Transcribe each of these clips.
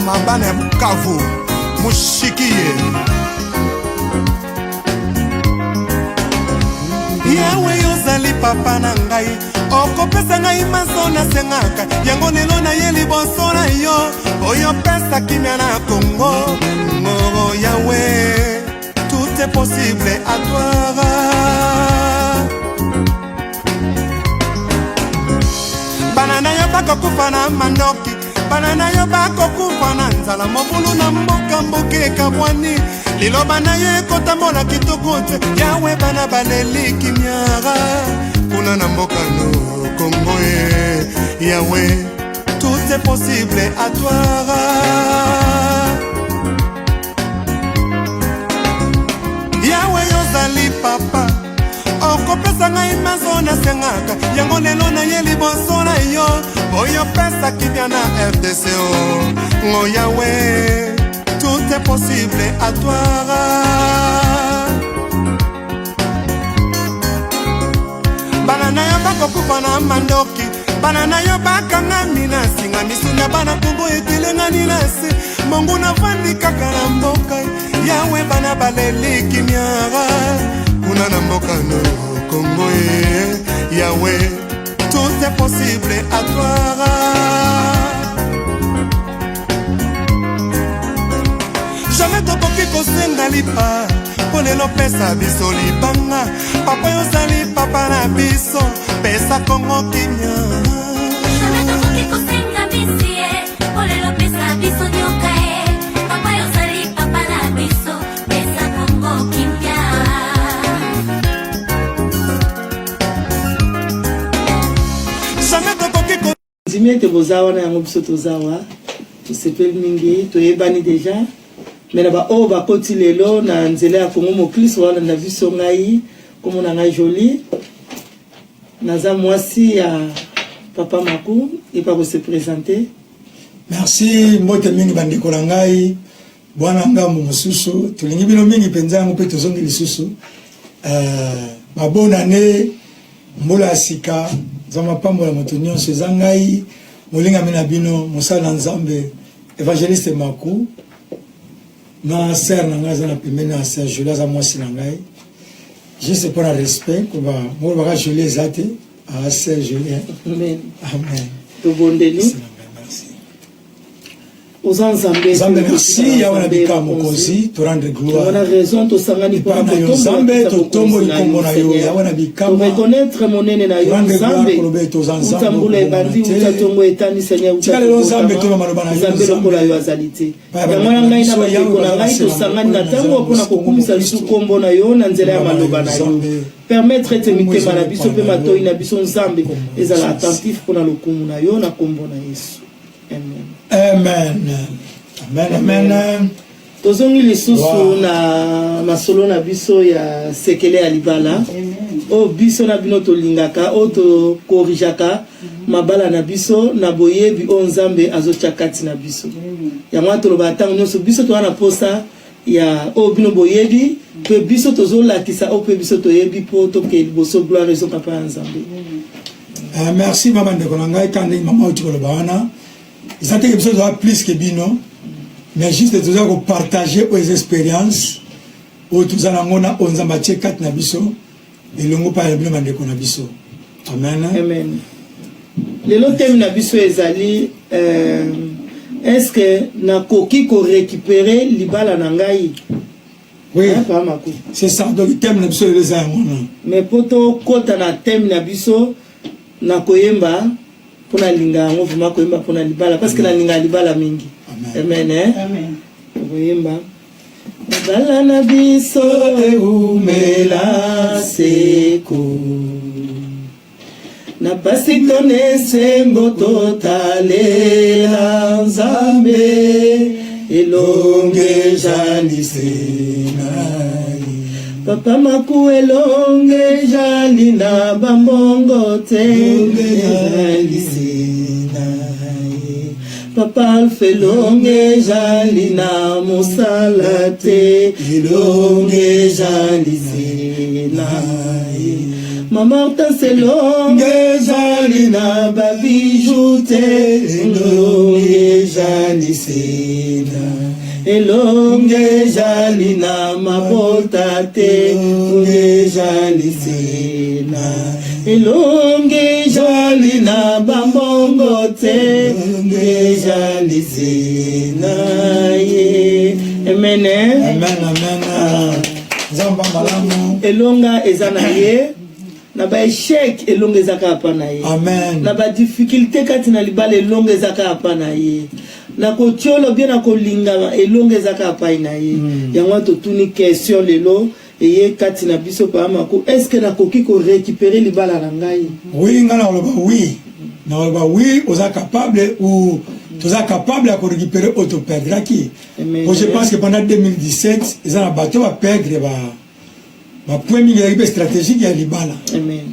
Mabane Bukavu Mushikiye Yawe yozali papa na ngai okopesa ngai maso na sengaka yango lelo na ye liboso na yo oyo pesa kimia na Congo Moro Yawe tout est possible à toi Banana yo bako kufa na mandoki Banana yo bako kufa na nzala mobulu na mboka mboke kabwani Liloba na ye kotambola kitoko te Yawe bana baleli kimiara Kuna na mboka no Congo ye Yawe tout est possible à toi Yawe yozali papa okopesa ngai maso na sengaka yango lelo na ye liboso na yo oyo pesa kibia na FDCO ngo Yawe tout est possible à toi Banana yo bako kufa na mandoki Banana yo bakanga mina singa misuna bana Congo etelenga nilase Mongu na vandi kaka na mboka Yawe bana baleli kimiara Kuna na mboka no Congo Yawe tout est possible à toi Jamais tokoki kosenga lipa Polelo pesa biso libanga Papa yozali papa na biso Pesa Congo kimia Jamais tokoki kosenga bisie Polelo pesa biso nyoka Papa yozali papa na biso Pesa Congo kimia Jamais tokoki kosenga Zimie te bozawa na yango biso tozawa Tosepeli mingi toyebani deja Mais là-bas, oh, bah, koti lelo, na nzele ya Congo moklis, wala na viso ngai, komo na ngai joli. Naza mwasi ya Papa Makou, il va se présenter. Merci, mbote mingi bandiko na ngai, bwana ngambo mosusu, tulingi bino mingi penza yango pe tozongi lisusu. Ma bonne année, mbola sika, zama pambola moto nyonso eza ngai, molinga mina bino, mosala nzambe, évangéliste Makou. Na sœur nanga za na pembeni na sœur Julia za mwasi na ngai. Juste pour le respect ko ba mo ba Julia zate a sœur Julia. Amen. Amen. To bondeli. Merci. Aux ensembles. Zambe merci ya wana bika mokozi to rendre gloire. On a raison to sangani pour la Zambe to tombo likombo na yo ya wana bika. To reconnaître mon nene na yo Zambe. Utambule bandi utatongo etani Seigneur utatongo. Zambe to maloba na yo. Zambe lokola yo azalite. Ya mwana ngai na bateko na ngai to sangani na tango pona kokumisa lisu kombo na yo na nzela ya maloba na yo. Permettre te mitema na biso pe matoi na biso Nzambe ezala attentif pona lokumu na yo na kombo na Yesu. Amen. Amen. Amen. Amen. Tozongi lisusu na masolo na biso ya sekele ya libala. O biso na bino to lingaka, o to korijaka mabala na biso na boyebi o Nzambe azochakati na biso. Ya mwa to loba tango nyonso biso to wana posa ya o bino boyebi pe biso tozo lakisa o pe biso to yebi po to ke boso gloire ezo papa Nzambe. Merci maman de konanga kandi mama uti ko bana. Ils ont quelque chose de plus que bino, mais juste de partager aux expériences, où tout ça n'a on a matière 4 nabiso, et l'on pas le bien de nabiso. Amen. Amen. Le long thème nabiso ezali, est-ce que na koki ko récupérer libala nangai? Oui. C'est ça. Donc le thème nabiso les a mais poto kota na thème nabiso na koyemba. Pona linga ngo vuma koyemba pona libala parce que na linga libala mingi. Amen. Amen. Koyemba bala na biso eumela seko na pasi konese mboto talela Nzambe elonge jalise Papa Makou elonge jali na bambongo te Papa Alpha elonge jali na musala te elonge jali na Mama Hortense elonge ezali na babiju te elonge ezali sena elonge ezali na mabota te elonge ezali sena elonge ezali na bambongo te elonge ezali sena ye amen amen zamba malamu elonga ezana ye na ba échec elonga ezaka apana ye amen na ba difficulté kati na libala elonga ezaka apana ye na kotiolo bien na kolinga elonga ezaka apai na ye yango totuni question lelo eye kati na biso pa mako est-ce que nakoki ko récupérer libala na ngai oui ngana oloba oui na oloba oui oza capable ou tu es capable de récupérer auto perdre qui je pense que pendant 2017 ils ont bateau à perdre ma première équipe stratégique ya libala amen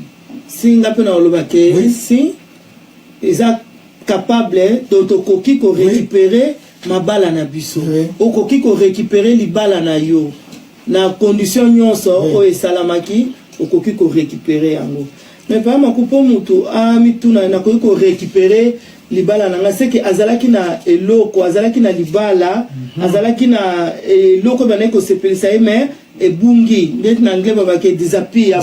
singa pe na oloba ke si ils ont capable d'autokoki ko récupérer ma bala na biso okoki ko récupérer libala na yo na condition nyonso o esalamaki okoki ko récupérer yango mais pas ma coupe mutu a mituna na ko récupérer libala nanga c'est que azalaki na eloko azalaki na libala azalaki na eloko bana ko sepelisa mais ebungi ndeti na ngeba ba ke disappear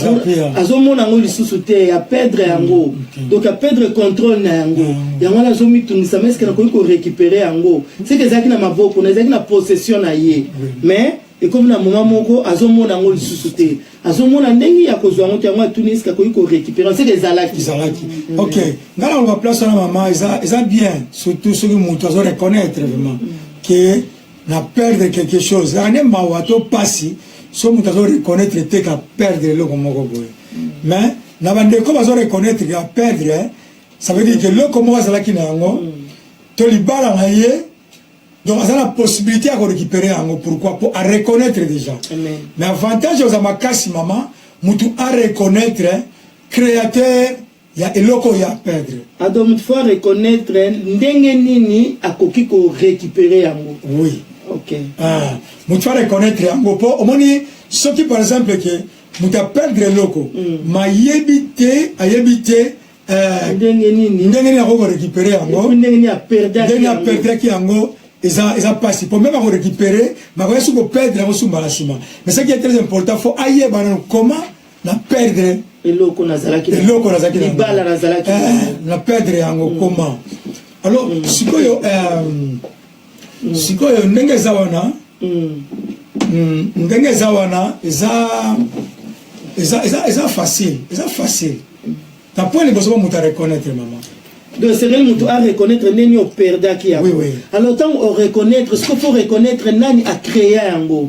azomona ngo lisusu te ya perdre yango donc a perdre contrôle na yango yango la zomi tungisa mais que na ko récupérer yango c'est que zaki na maboko na zaki na possession na ye mais et comme na moment moko azomona ngo lisusu te azomona ndengi ya kozwa ngo te yango atuniska ko récupérer c'est que zalaki OK ngala on va placer na maman ça bien surtout ceux qui montent à reconnaître vraiment que na perdre quelque chose ane mawato passi so montent à reconnaître te ka perdre le comme boy mais na bande ko bazo reconnaître ka perdre ça veut dire que le comme bazalaki na ngo to libala na ye donc ça a la possibilité à récupérer en pourquoi pour à reconnaître déjà amen mais avantage aux amakasi maman mutu à reconnaître créateur il y a eloko ya perdre donc faut reconnaître ndenge nini akoki ko récupérer yango oui OK mutu à reconnaître yango po omoni ce qui par exemple que mutu perdre eloko ma yebite ayebite ndenge nini ako récupérer yango ndenge ni a perdre ki yango ils ont passé pour même récupérer mais quand ils perdre sous malachima mais ce qui est très important faut ailler comment na perdre eloko nazalaki libala nazalaki na perdre yango comment alors sikoyo ndenge zawana eza facile ta point les besoins muta reconnaître maman donc c'est réel mutu à reconnaître nani au perda qui a alors tant on reconnaître ce qu'il faut reconnaître nani a créé yango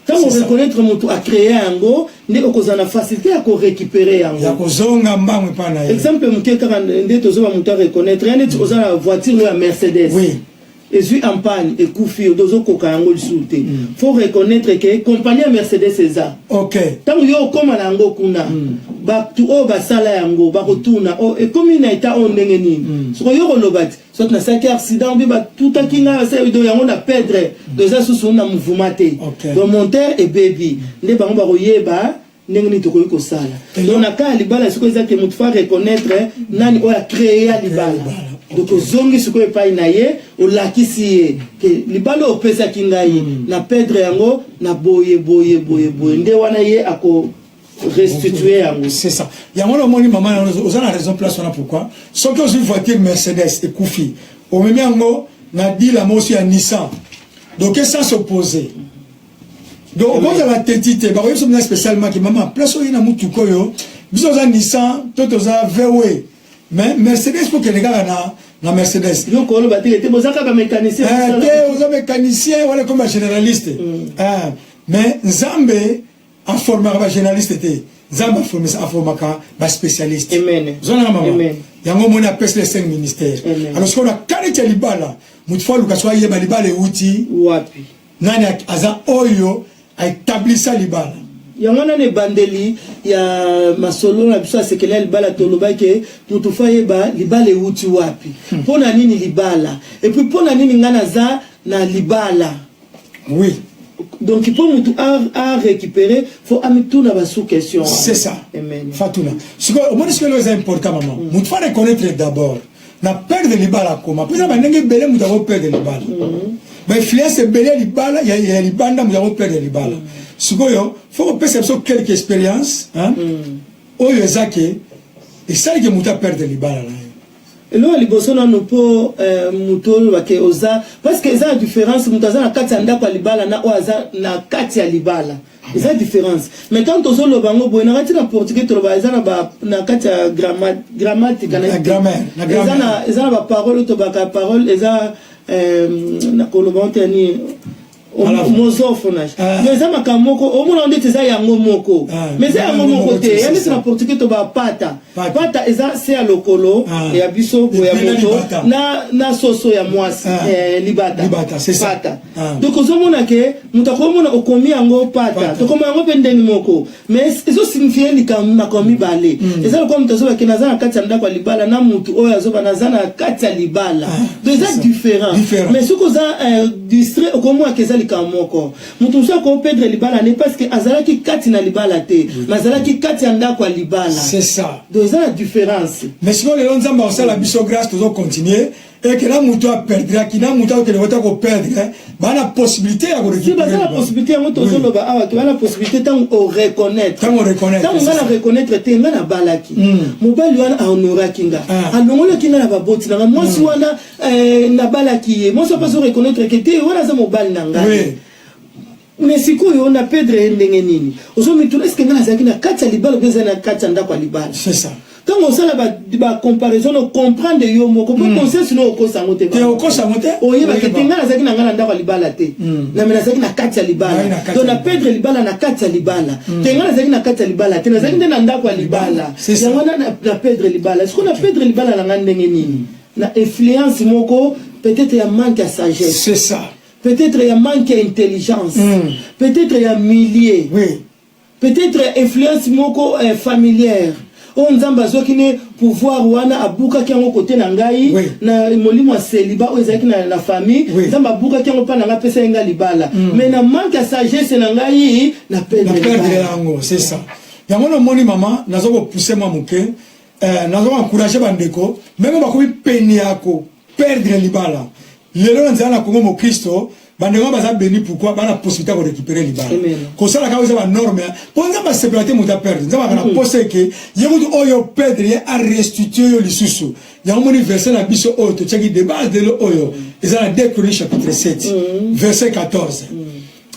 tant on reconnaître mutu a créé yango ne okozana facilité à ko récupérer yango ya kozonga mbamwe pana exemple mukeka ndeto zo mutu a reconnaître yani tu ozana voiture ya Mercedes et suis en panne et koufi dozo kokango lisuté faut reconnaître que compagnie Mercedes c'est ça OK tant yo koma nango kuna ba tu o ba sala yango ba retourna o et comme il état on ndenge nini so yo kolobati soit na saki accident bi ba tout akinga sa do yango na perdre doza susu na mouvement te donc monteur et baby nde bango ba koyeba ndenge ni tokoyi kosala donc na ka libala siko ezaki mutu fa reconnaître nani o a créé libala donc zongi siko epai na ye olakisi ye ke libala opesa kingai na perdre yango na boye nde wana ye ako restituer yango c'est ça yango le moni maman on a raison place on a pourquoi sauf que une voiture Mercedes et koufi au même yango na dit la mosi à Nissan donc ça s'opposer donc on a la tétité ba yo spécialement que maman place on na mutu koyo biso za Nissan toto za VW mais Mercedes pour que les gars na Mercedes donc on va dire bozaka ba mécanicien aux mécanicien wala comme généraliste mais Nzambe a formé ba généraliste té Nzambe a formé ba spécialiste amen zona maman yango moni a pèse les 5 ministères alors ce qu'on a karité libala mutfa lukaswa yeba libala uti wapi nani aza oyo a établi ça libala yango na ne bandeli ya masolo na biso asekele libala toloba ke mutu fa yeba libala uti wapi pona nini libala et puis pona nini ngana za na libala oui Donc il faut à récupérer, faut amener tout dans sous question. C'est ça. Amen. Fatuna. Ce que moi ce que c'est important maman. Nous faut reconnaître d'abord. Na perdre libala comment. Puis na ndenge belé nous avons perdre libala. Mais influence belé libala, il y a libanda nous avons perdre libala. Ce que faut percevoir quelques expériences, hein. Oyo ezake et ça que nous avons perdre libala là. Et là, les personnes n'ont pas muto wake oza parce que ça a différence. Mutaza na kati anda kwa libala na oza na kati ya libala. C'est la différence. Mais quand on solo bango boy na kati na portugais to ba eza na ba na kati ya grammatique na grammaire. Eza na ba parole to ba parole eza na kolobante ni mozophonage. Mais ça m'a kamoko au moins on dit ça yango moko. Mais ça yango moko te. Yani c'est na portugais to ba pata. Pata eza c'est à lokolo et abiso bo ya moto na soso ya mwasi libata. Libata c'est ça. Pata. Donc ozomona ke mutakomona okomi yango pata. To koma yango pendeni moko. Mais eso signifie na komi balé. Eza comme tozo ba kenaza na kati anda kwa libala na mutu oyo azoba naza na kati ya libala. Donc c'est différent. Mais ce que ça distrait okomo ke likamoko mutu so ko perdre libala ne parce que azala ki kati na libala te mazala ki kati anda kwa libala c'est ça donc ça la différence mais sinon les lonza ba osala biso grâce toujours continuer et que la mutu a perdre ki na mutu que le vota ko perdre ba na possibilité ya ko récupérer si ba la possibilité ya mutu zo ba awa to la possibilité tant on reconnaître tant on va reconnaître te ngana balaki mobali wana honora kinga alongola kinga na baboti na moi si wana na balaki moi so pas reconnaître que te wana za mobali na ngai mais sikoyo on a perdre ndenge nini ozomi tout est-ce que ngana zaki na kati ya libala beza na kati anda kwa libala c'est ça quand on sala ba comparaison on comprendre yo moko pour penser sinon ko sangote te ko sangote oye ba ke ngana zaki na ngana anda kwa libala te na mena zaki na kati ya libala donc na perdre libala na kati ya libala te ngana zaki na kati ya libala te na zaki na anda kwa libala ya wana na perdre libala est-ce qu'on a perdre libala na ngana ndenge nini na influence moko peut-être ya manque de sagesse c'est ça. Peut-être il y a manque d'intelligence. Peut-être il y a milliers. Oui. Peut-être influence moko familière. On nzamba zokine pouvoir wana abuka kiango côté na ngai na molimo celibat o ezaki na famille nzamba abuka kiango pa na nga pesa nga libala. Mais na manque de sagesse na ngai na perdre yango, c'est ça. Yango no moni maman nazo ko pousser moi muke nazo encourager bandeko même ba ko peni yako perdre libala. Lelo nzala kongo mo Kristo bandeko baza béni pourquoi bana possibilité de récupérer libala ko sala ka oza ba norme ponza ba sécurité muta perdre nzaba kana poser que yemutu oyo perdre a restituer yo lisusu yango moni verset na biso oyo to cheki de base de oyo ezala 2 Chroniques chapitre 7 verset 14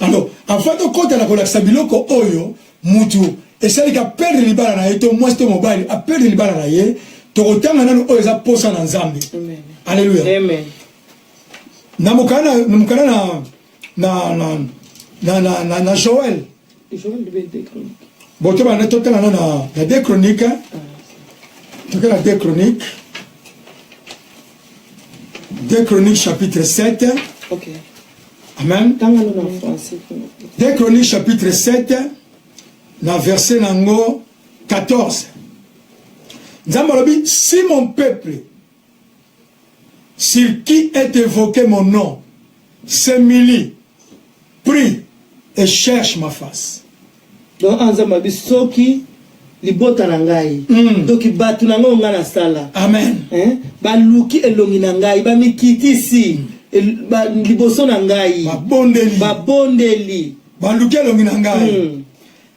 alors avant de compter la kolakisa biloko oyo mutu esali ka perdre libala na yeto mwaste mobile a perdre libala na ye to kotanga nanu oyo za posa na nzambe alléluia amen. Namukana na Joël. Joël de 2 Chroniques. Bon, tu vas total na 2 Chroniques. Tu vas la 2 Chroniques. 2 Chroniques chapitre 7. OK. Amen. 2 Chroniques chapitre 7 na verset nango 14. Nzambalobi si mon peuple sur qui est évoqué mon nom, s'humilie, prie et cherche ma face. Donc, Anzamabi soki libota nangai. Donc, batu nango ngana sala. Amen. Ba luki elongi nangai, ba mikitisi, ba liboso nangai. Ba bondeli. Ba bondeli. Ba luki elongi nangai.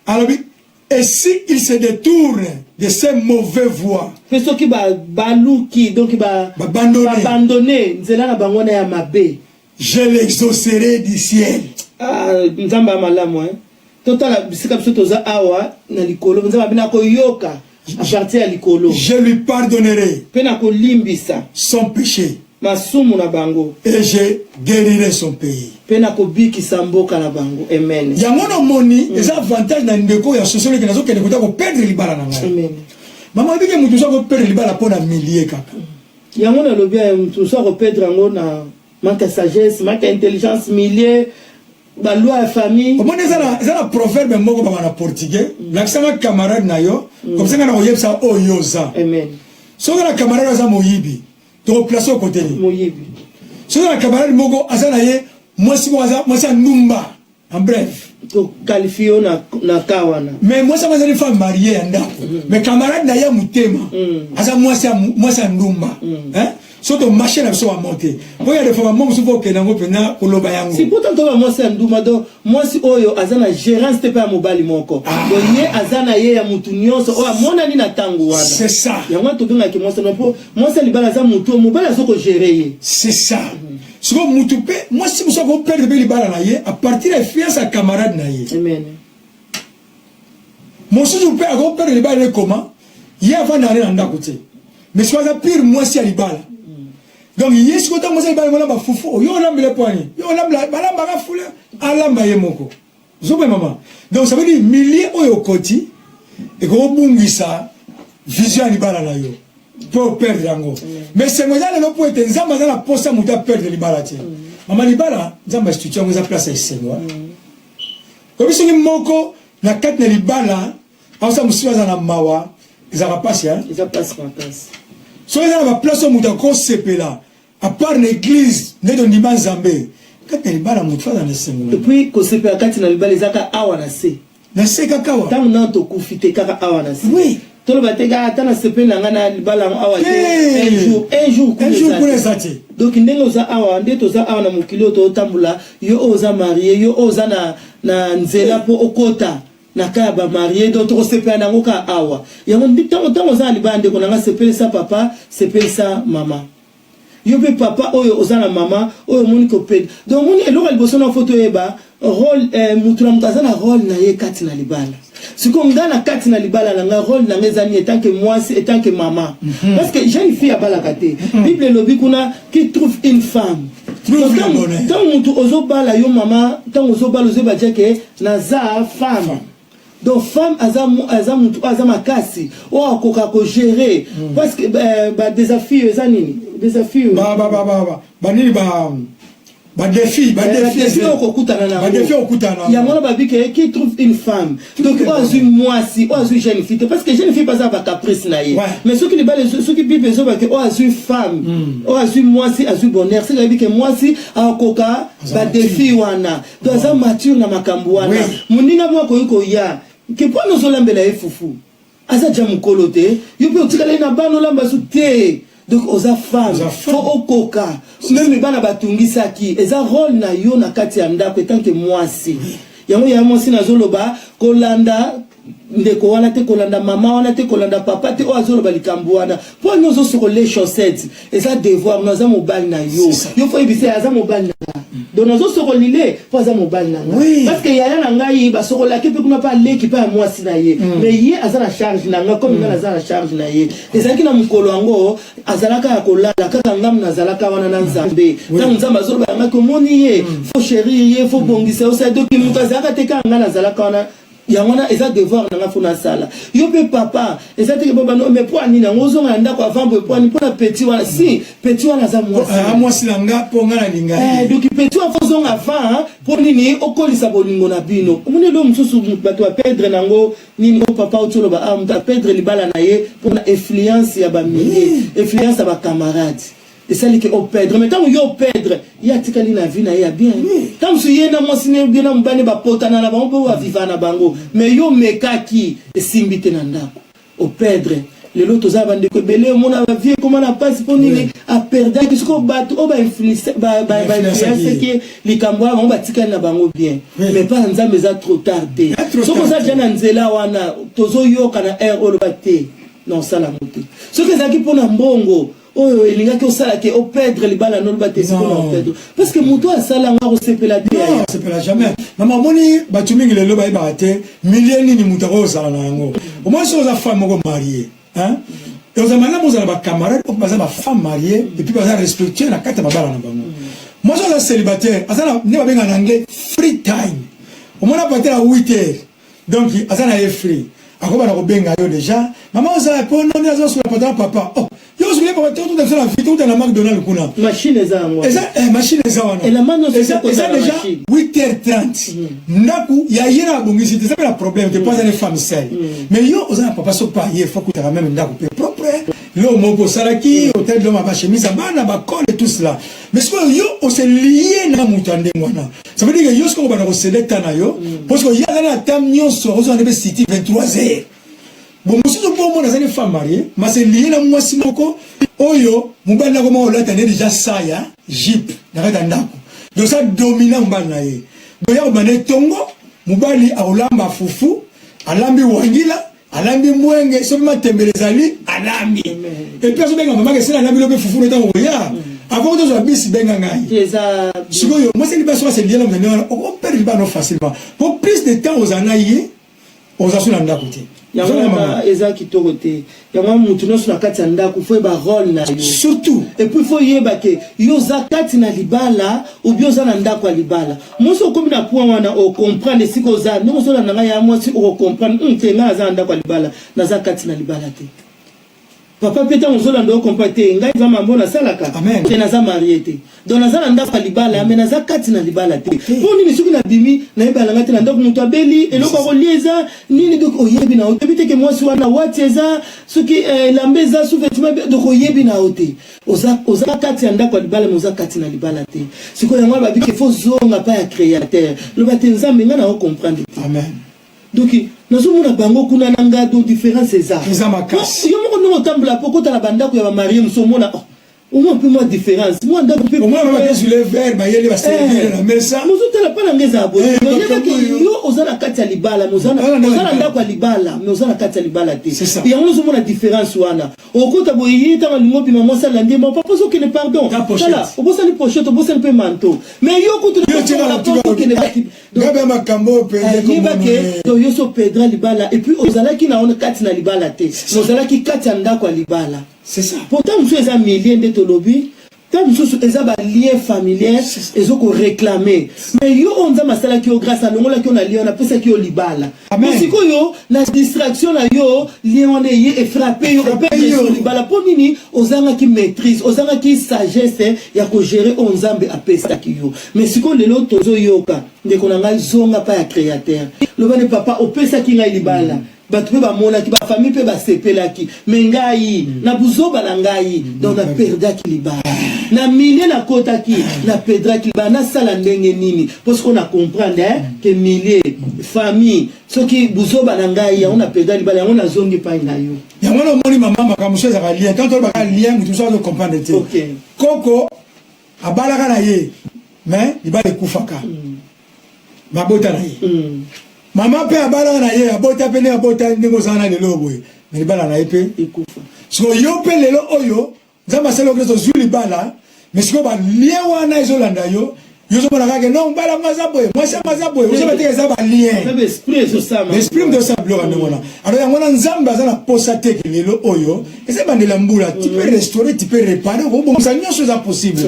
Alors, et si il se détourne de ces mauvaises voies, donc abandonner, je l'exaucerai du ciel. Je lui pardonnerai son péché et je guérirai son pays. Amen. Yangono moni, les avantages na ndeko ya société que nazo kende kota ko perdre libala na ngai. Amen. Mama bike mutu so ko perdre libala pona millier kaka. Yangono lobi mutu so ko perdre ngona manque de sagesse, manque d'intelligence millier ba loi ya famille. Comment ça la proverbe moko ba na portugais, l'accent camarade na yo, comme ça na oyebsa oyoza. Amen. So na camarade za moyibi. To place au côté ni. Moyibi. So na camarade moko azana ye moi si numba En bref. Qualifié na kawana. Mais moi, ça m'a dit femme mariée en dako. Mais camarade n'a y'a moutema. Asa moi, c'est ndumba. Hein? Surtout machine à se monter. Moi, il y a des femmes, moi, je vois que dans pena koloba yango. Si pourtant toi moi c'est ndumba donc moi si oyo azana gérance te pas mobali moko. Donc ye azana ye ya mutu nyonso o amona ni na tango wana. C'est ça. Ya moi to benga ki moi c'est libala za mutu mobali azoko gérer. C'est ça. Souvent mutu pe moi si vous avez perdre be libala na ye à partir de fiance à camarade na ye. Amen. Mon si vous perdre libala comment? Il y a avant d'aller en côté. Mais soit pire moi si à libala. Donc yes ko tango sai ba mona ba fufu yo lambi le poignet yo lambi ba ga fula alamba ye moko zobe mama. Donc ça veut dire milliers oyo koti et ko bungisa vision ni bala na yo pour perdre yango. Mais c'est moi là le pour être nzamba na posa muta perdre li bala ti mama li bala nzamba institution za place à senwa ko biso ni moko na kat na li bala asa musiwa na mawa za passe hein Ils passe passe. So il y a la place où muta ko sepela à part l'église ne don diman zambe quand elle bala mutu dans le sengo Et puis ko sepela kati na libala zaka awa na se na se kakawa tant na to kufite kaka awa na se oui tolo bateka atana sepela ngana libala awa un jour pour ça donc ndenge oza awa ndeto za awa na mukilo to tambula yo oza marié yo oza na nzela po okota na kaya ba marié donc to sepela nango ka awa yango ndito oza libala ndeko nanga sepela sa papa sepela sa mama yo pe papa oyo ozana mama oyo moni ko ped donc moni eloko liboso na photo eba rôle mutula mutazana rôle na ye kati na libala siko ngana kati na libala na nga rôle na ngezani etant que moi et tant que maman parce que jeune fille abala kate bible lobi kuna qui trouve une femme tant mutu ozobala yo mama tant ozobala ozoba jeke naza femme. Donc femme aza makasi o akoka ko gérer parce que défi ezanini défi okutana ya mona babike qui trouve une femme donc oazui mwasi oazui jeune fille parce que jeune fille pas ba caprice na ye mais ceux qui bible zo ba que oazui femme oazui mwasi azui bonheur c'est la bike mwasi akoka ba défi wana donc ça mature na makambo wana muninga mwako yuko ya que pour nous olambela efufu aza jamu kolote yo pe otikala na bano lamba su te donc oza femme fo okoka même bana batungisaki eza rôle na yo na kati ya ndako tant que mwasi yango ya mwasi na zoloba kolanda ndeko wana te kolanda mama wana te kolanda papa te o azoloba likambo wana po nous sur les chaussettes eza devoir nous za mobali na yo yo fo ibise aza mobali na donc nous sur lile po aza mobali na parce que yaya na ngai ba sokola ke pe kuna pa leki pa mwasi na ye mais ye aza na charge na nga comme nga aza na charge na ye ezaki na mukolo ngo azalaka ya kolala kaka ngam na zalaka wana na nzambe na nzamba zoloba nga ko moni ye fo chéri ye fo bongisa o sa donc mutazaka te ka nga na zalaka wana yangona eza devoir na fona sala yo pe papa eza te baba no mais pour anina ngozo nga ndako avant bo pour na petit wana si petit wana za mwasi na nga po nga na linga donc petit wa fozo nga avant pour nini okolisa bolingo na bino omune lo msusu bato wa perdre nango nini o papa o tolo ba muta perdre libala na ye pour na influence ya ba mini influence ya ba camarades. Et ça qui au perdre mais tant yo perdre il y a tikali na vie na ya bien tant si yena mo sine bien na mbane ba potana na bango po viva na bango mais yo mekaki simbite na ndako au perdre les lotos za bande ko belé mona va vie comment na passe pour ni a perdre que ce ko bato o ba influence ba influence que likambo ba ba tikali na bango bien mais pas nzambe za trop tardé so ko za jana nzela wana tozo yo kana air o bate non ça la moté ce que ça qui pour na mbongo oh il y a que ça qui au perdre les balles non battre parce que moto a ça là on va sepela te non sepela jamais maman moni batumingi le loba ibate milliers ni moto ko ça là ngo au moins sur la femme ko mariée hein et aux amana mo za ba camarade ko ba za ba femme mariée et puis ba za respecter la carte babala na bango moi je suis célibataire azana ne ba benga en anglais free time au moins pas à 8h donc azana est free akoba na ko benga yo déjà maman za po non ni azo sur la patron papa oh yo je voulais pas tout dans la vie tout dans la McDonald's kuna machine za moi machine za wana et la mano c'est ça déjà 8h30 ndaku ya yera bongisi c'est pas le problème que pas les femmes seules mais yo oza papa so pas il faut que tu même ndaku propre lo moko salaki hôtel de ma chemise bana ba col et tout cela mais ce que yo on s'est lié na mutande mwana Ça veut dire que yosko ba na selecta na yo parce que ya na tam nyonso ozo na be city 23h. Bon mususu pour moi na femme mariée, mais c'est lié na mwasi moko oyo mubanda ko ma olata ne déjà ça ya jeep na kata ndako. Donc ça dominant mbana na ye. Donc ya bane tongo mubali aolamba fufu, alambi wangila, alambi mwenge, so ma tembelezali alambi. Et puis so benga mama ke sala alambi lobe fufu nota oya. Avant de bisi benga ngai. Sikoyo moi c'est libation c'est lié na mwana on perd libano facilement. Pour plus de temps aux anaye aux asuna ndako te. Yamama eza kitorote yamama mutu no suna kati ndako faut ba rôle na yo surtout et puis faut yeba ke yo zakati na libala ou bien za na ndako libala moso komi na point wana o comprendre siko za no so na ngaya mo si o comprendre te na za ndako libala na zakati na libala te papa peta on zola ndo comprendre ngai va mambo na salaka te na za marié donc na za ndako libala mais na zakati na libala te pour ni misuki na bimi na ibala ngati na ndako mutu abeli eloko ko lieza nini donc oyebi na obite ke moi si wana wateza suki lambeza su vêtement donc oyebi na ote oza kati ndako libala moza kati na libala te siko yango ba bike faut zonga pa ya créateur le batenza menga na comprendre te amen. Donc nous sommes bango kuna nanga do différence c'est ça. Ils ont ma casse. Yo mo no tambla poko ta la banda ko ya marié nous sommes là. Au moins un peu moins différence. Moi ndako pe. Au moins ma sur les verres ba yeli ba servir na mesa. Nous sommes là pas na ngeza bo. Yo ozana kati ya libala, ozana ndako ya libala, mais ozana kati ya libala te. Et on nous sommes la différence wana. Au kota bo yita na lingo bima mo sala ndemba papa so que ne pardon. Voilà, au bossa ni pochette, au bossa ni pe manteau. Mais yo kutu la poko que ne ba Gabe makambo pe donc yo so pedra libala et puis ozala ki na on kati na libala te. Ozala ki kati ya ndako ya libala. C'est ça. Pourtant nous sommes milliers de tolobi. Tant nous sommes lien familial et zo ko réclamer. Mais yo on za masala ki yo grâce à longola ki on a lien on a pesa ki yo libala. Parce que yo na distraction na yo lien on est et frapper yo sur libala pour nini ozanga ki maîtrise, ozanga ki sagesse ya ko gérer on zambe a pesa ki yo. Mais siko lelo tozo yoka ndeko na ngai zonga pa ya créateur. Le bane papa o pesa ki ngai libala. Batwe ba mona ki ba famille pe ba sepela ki mengai na buzoba na ngai donc na perda ki libala na millier na kota ki na pedra ki libala na sala ndenge nini parce qu'on a comprendre que millier famille ce qui buzoba na ngai on a perda libala on a zongi pa na yo ya mona moni mama makamuso za lien quand on ba lien tout ça de comprendre te koko abala kana ye mais ibale kufaka mabota na ye Maman pe abala na ye abota pe ne abota ndingo sana lelo boye mais libala na ye pe ikufa so yo pe lelo oyo nzamba selo kresto zuli bala mais siko ba lien wana ezolanda yo so bona kake non bala maza boye moi ça maza boye vous savez que ça ba lien l'esprit so ça l'esprit de ça bloque ndona alors ya ngona nzamba za na posa te lelo oyo eza bandela mbula tu peux restaurer tu peux réparer ko bon ça nyonso za possible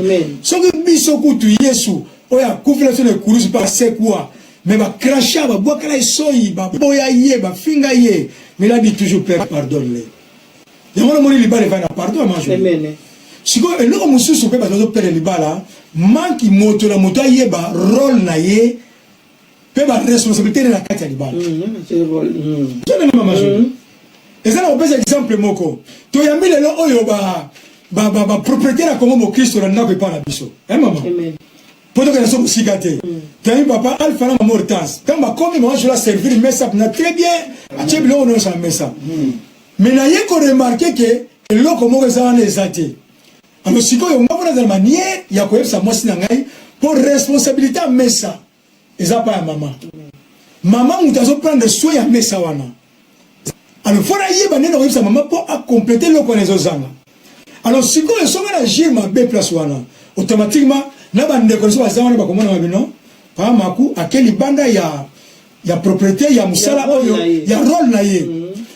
so que biso kutu yesu oya kufela sur les coulisses par c'est quoi. Mais ma cracha, ma bois kala soyi, ma boya ye, ma finga ye. Mais là dit toujours père pardonne-les. Il y a un moment liba le va pardon à manger. Amen. Si quoi le comme sous pe parce que père liba là, manki moto la moto ye ba rôle na ye, pe ba responsabilité de la carte liba. C'est rôle. C'est le même majeur. Et ça on peut exemple moko. To yambi le oyo ba propriété la comme mo Christ na ko pa na biso. Hein maman. Amen. Pour que nous sommes cigatés. Tu as un papa, Alpha na mortas. Quand ma comme moi je la servir, mais ça n'a très bien. À Tchéblo on a ça mais ça. Mais n'a rien qu'on remarque que l'eau comment que ça en est zaté. Alors si quoi on va dans la manière, il y a quoi ça moi sinangai pour responsabilité mais ça. Et ça pas maman. Maman nous doit prendre soin à mais ça wana. Alors faut la yeba nena ko ça maman pour compléter le connaissance. Alors si quoi on va agir ma be place wana automatiquement na bande connaissance bazana ba komona mabino pa maku akeli banda ya propriété ya musala oyo ya rôle na ye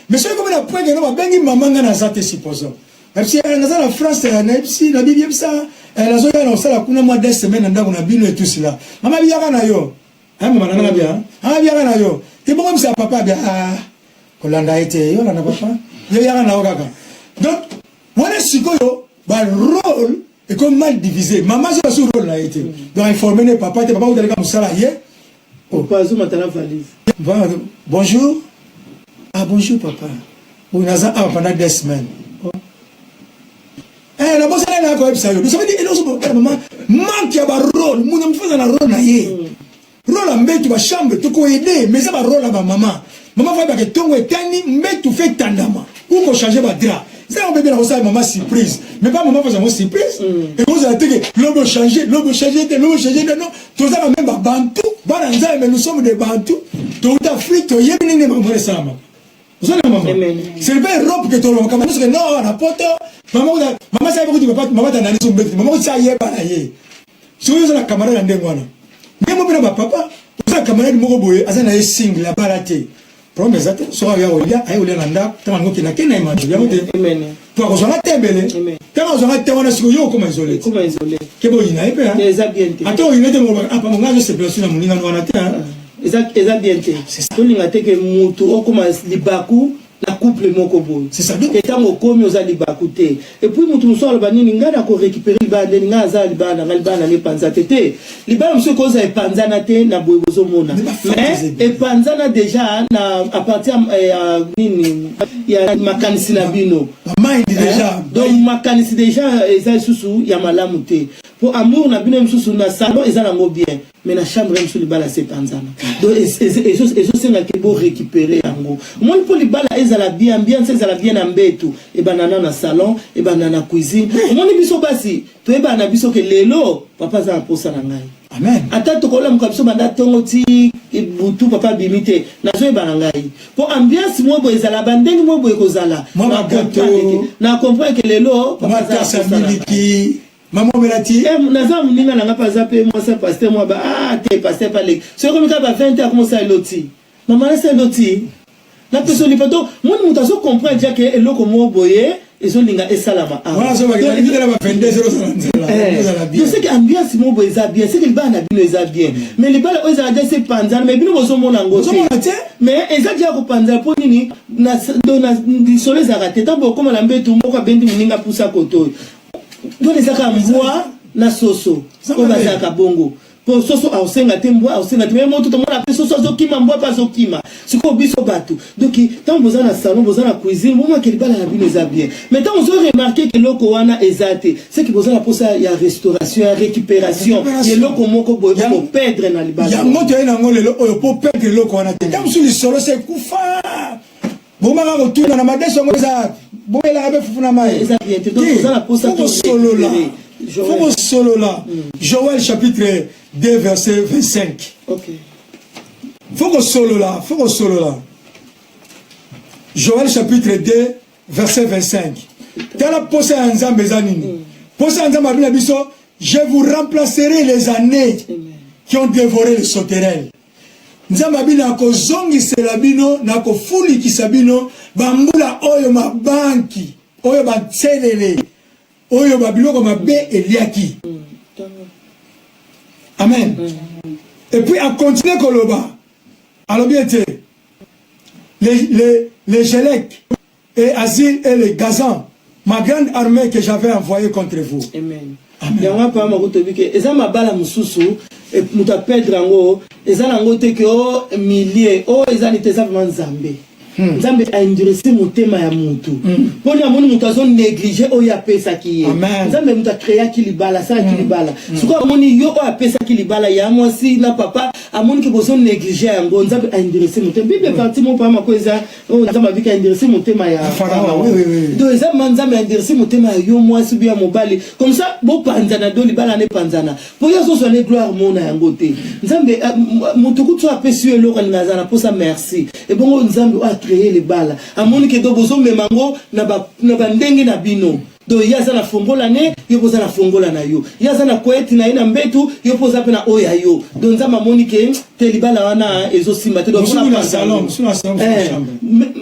mais c'est comme la point que no bengi mamanga na zate supposons même si elle na la France na ipsi na bibi ça la zoya na sala kuna mois de semaine ndako na bino et tout cela mama biaka na yo hein mama na bien biaka na yo te bon ça papa bien kolanda ete yo na papa yo yaka na okaka donc voilà sikoyo ba rôle et comme mal divisé. Maman, j'ai pas sur rôle là été. Donc informer les papas, tes papas vous allez comme ça là hier. Papa, vous m'attendez valise. Bonjour. Ah bonjour papa. Vous n'avez pas pendant 2 semaines. Eh la bosse elle a quoi ça. Vous savez dire maman manque ya ba rôle, mon me faisait un rôle là hier. rôle à mbetu ba chambre to ko aider mais ça ba rôle à ba maman va ba que tongo etani mbetu fait tandama ou ko changer ba drap ça on peut bien ça maman surprise mais pas maman faisant surprise et vous avez dit que l'homme changer non tout ça même ba bantu ba nza mais nous sommes des bantu tout Afrique to yebini ne maman ça maman vous allez maman c'est le père robe que tout le monde comme que non na poto maman ça beaucoup de papa maman t'as nani mbetu maman ça yeba na ye so yo la camarade na ndengwana Nemo bina ba papa, oza camarade moko boye, asa na single la balate. Problème exact, so ya olia, ay olia nanda, tama ngoki na kena imani, ya ngote. Amen. Pour qu'on soit tembele. Tama on soit tembele sur yo comme isolé. Comme isolé. Kebo ina epe hein. Exact bien. Attends, il était mo ba pa monga je se place na mulinga no na te. Exact bien. C'est ça linga te ke mutu o comme libaku. La couple moko boy. C'est ça. Et tant au komi aux alibakouté. Et puis mutu so albani ninga na ko récupérer libanda ninga aza libanda ngalibana ne panza tete. Libanda monsieur koza e panza na te na boy bozo mona. Mais e panza na déjà na à partir nini ya makanisi na bino. Mind déjà. Donc makanisi déjà eza susu ya malamu te. Pour amour na bino susu na salon eza na ngo bien. Mais la chambre est sur le bal à ses panzana. Donc, et c'est là que vous récupérer en gros. Moi, pour les balles, ils ont la bien, c'est la bien en bétou. Et banana dans salon, et banana cuisine. Moi, les bisous bassi. Tu es banana bisous que l'élo, papa ça pour ça nangai. Amen. Attends, tu colles comme ça, banana tongoti, et boutou, papa bimité. Na joué banangai. Pour ambiance, moi, boy, zala bandeng, moi, boy, kozala. Moi, ma gâteau. Na comprend que l'élo, papa ça pour ça nangai. Maman Melati naza muninga nanga pazape moi ça pasteur moi ba te pasteur pas les c'est comme ça ba 20 ans comment ça loti maman c'est loti la personne pas donc moi nous t'as comprendre déjà que eloko mo boye ezolinga esalama voilà ça va il dit là ba 22 0 je sais que ambiance mo boye za bien c'est que le bana bino za bien mais les bala oza déjà c'est panzana mais bino bozo mona ngote mais eza déjà ko panzana pour nini na solo za raté tant beaucoup la mbetu moko bendi muninga poussa koto. Donc les akambois na soso ko bazaka bongo pour soso a osenga temboa osenga te même tout le monde appelle soso zokima mboa pas zokima siko biso bato donc tant besoin na salon besoin na cuisine moi que bala na bino za bien mais tant on remarqué que loko wana ezate c'est que besoin na posa ya restauration ya récupération et loko moko boy pour perdre na libala ya moto ina ngolelo oyo pour perdre loko wana te tant sur le solo c'est kufa bon mama retourne na madeso ngoza bon elle avait fufuna mai donc besoin na posa to solo là. Faut solo là. Joël chapitre 2 verset 25. OK. Faut solo là. Joël chapitre 2 verset 25. Tala posé ensemble zanini. Posé ensemble abina biso, je vous remplacerai les années qui ont dévoré le sauterelle. Nzamba bina ko zongi selabino na ko fuli kisabino bambula oyo mabanki oyo batselele oyo babiloko mabe eliaki. Amen. Et puis à continuer koloba. Alors bien les Gélec et Azil et les Gazans, ma grande armée que j'avais envoyée contre vous. Amen. Yanga pa makotobi ke eza mabala mususu et muta perdre ngo eza nango te ke o millier o eza ni te sa nzambe. Nzambe a endurci motema ya mutu. Poni amoni mutu azo négliger o ya pesa ki ye. Nzambe muta créer ki libala sa ki libala. Suko amoni yo o pesa ki libala ya mwasi na papa amoni ki bozo négliger yango nzambe a endurci motema. Bible parti mo pa makoza o nzambe bika endurci motema ya Pharaon. Do eza nzambe a endurci motema ya yo mwasi bi ya mobali. Comme ça bo panzana do libala ne panzana. Po yo so ne gloire mona yango te. Nzambe mutu kutu apesi yo lo ngazana po sa merci. Et bon nzambe créer les balles à mon que do bozo memango na ba ndenge na bino do yaza na fongola ne yo poza na fongola na yo yaza na kweti na ina mbetu yo poza pe na oya yo do nzama moni ke te libala wana ezo simba te do na salon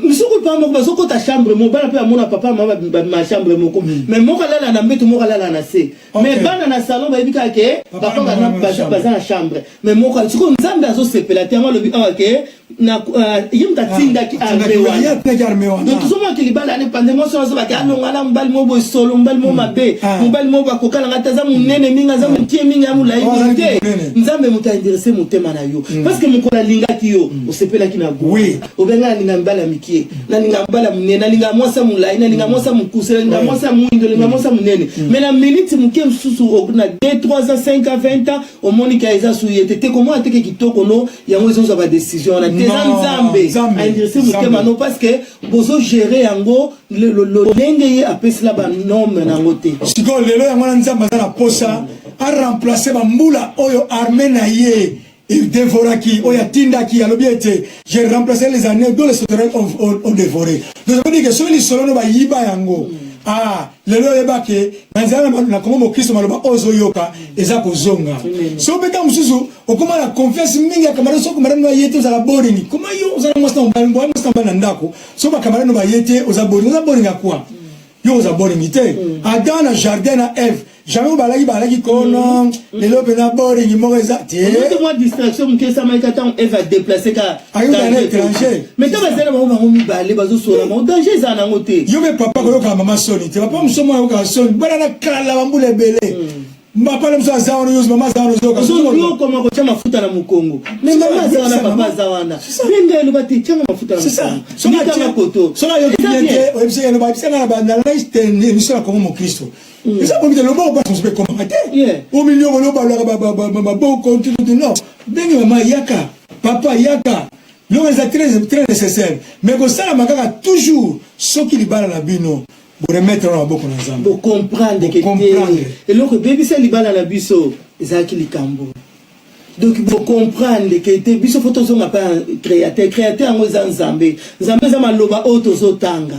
misuku pa mo bazo ko ta chambre mo bana pe amona papa ma chambre moko mais mo kala na mbetu mo kala na se mais bana na salon ba bika ke papa na baza na chambre mais mo kala suko nzambe azo sepela te mo lobi ke na yimta tinda ki armé wana donc soma ki libala ne pandemo so ba ka ngala mbali mo bo solo mbali mo mabe mbali mo ba kokala ngata za munene minga za mtie minga mu laïbité nzambe muta intéressé mutema na yo parce que mukola linga ki yo osepela ki na go obenga ni ngambala mikie na ngambala munene na linga mosa mulai na linga mosa mukuse na linga mosa muindo linga mosa munene mais la minute mukie msusu na 2 3 ans 5 ans 20 ans au monika eza suyete te comment ateke kitoko no yango zo ba décision na Nzambe a intéressé mutema no parce que bozo gérer yango le lenge apesi la ba norme na ngote siko lelo yango na Nzambe za na posa a remplacer ba mbula oyo armée na ye il dévoraki oya tindaki alobiete j'ai remplacé les années dont les sauterelles ont dévoré donc ça veut dire que ceux qui sont ba yiba yango lelo yebake banzana na komo mo Kristo maloba ozo yoka eza kozonga so beta mususu okoma la confiance mingi ya kamera so kamera no yete za la boring koma yo za mwasta mbambo mwasta na ndako so ba kamera no ba yete oza boring akwa yo za boring te Adam na jardin na Eve jamais balaki kono lelo pena boring mo eza te moi distraction mkesa maika tant Eve va déplacer ka dans l'étranger mais to bazela ba mi balé bazo sola mo danger za na ngote yo me papa ko yoka mama soni te papa msomo yoka soni bana na kala bambule belé mbapala mso za ono yuzi mama za ono zoka so yo koma ko chama mafuta na mukongo mais mama za wana papa za wana binga lo bati chama mafuta na mukongo so na chama koto so na yo biente o ebise no ba bisa na ba na liste ni misala ko mo Kristo ça pour dire le bon pas se peut commenter au milieu on ba bon continue non bengi mama yaka papa yaka l'homme est très nécessaire mais que ça la makaka toujours ce qui libala la bino pour remettre dans beaucoup ensemble pour comprendre que et donc bébé c'est libala la biso ezaki likambo donc pour comprendre que te biso photo zo pas créateur ngo za nzambe za maloba auto zo tanga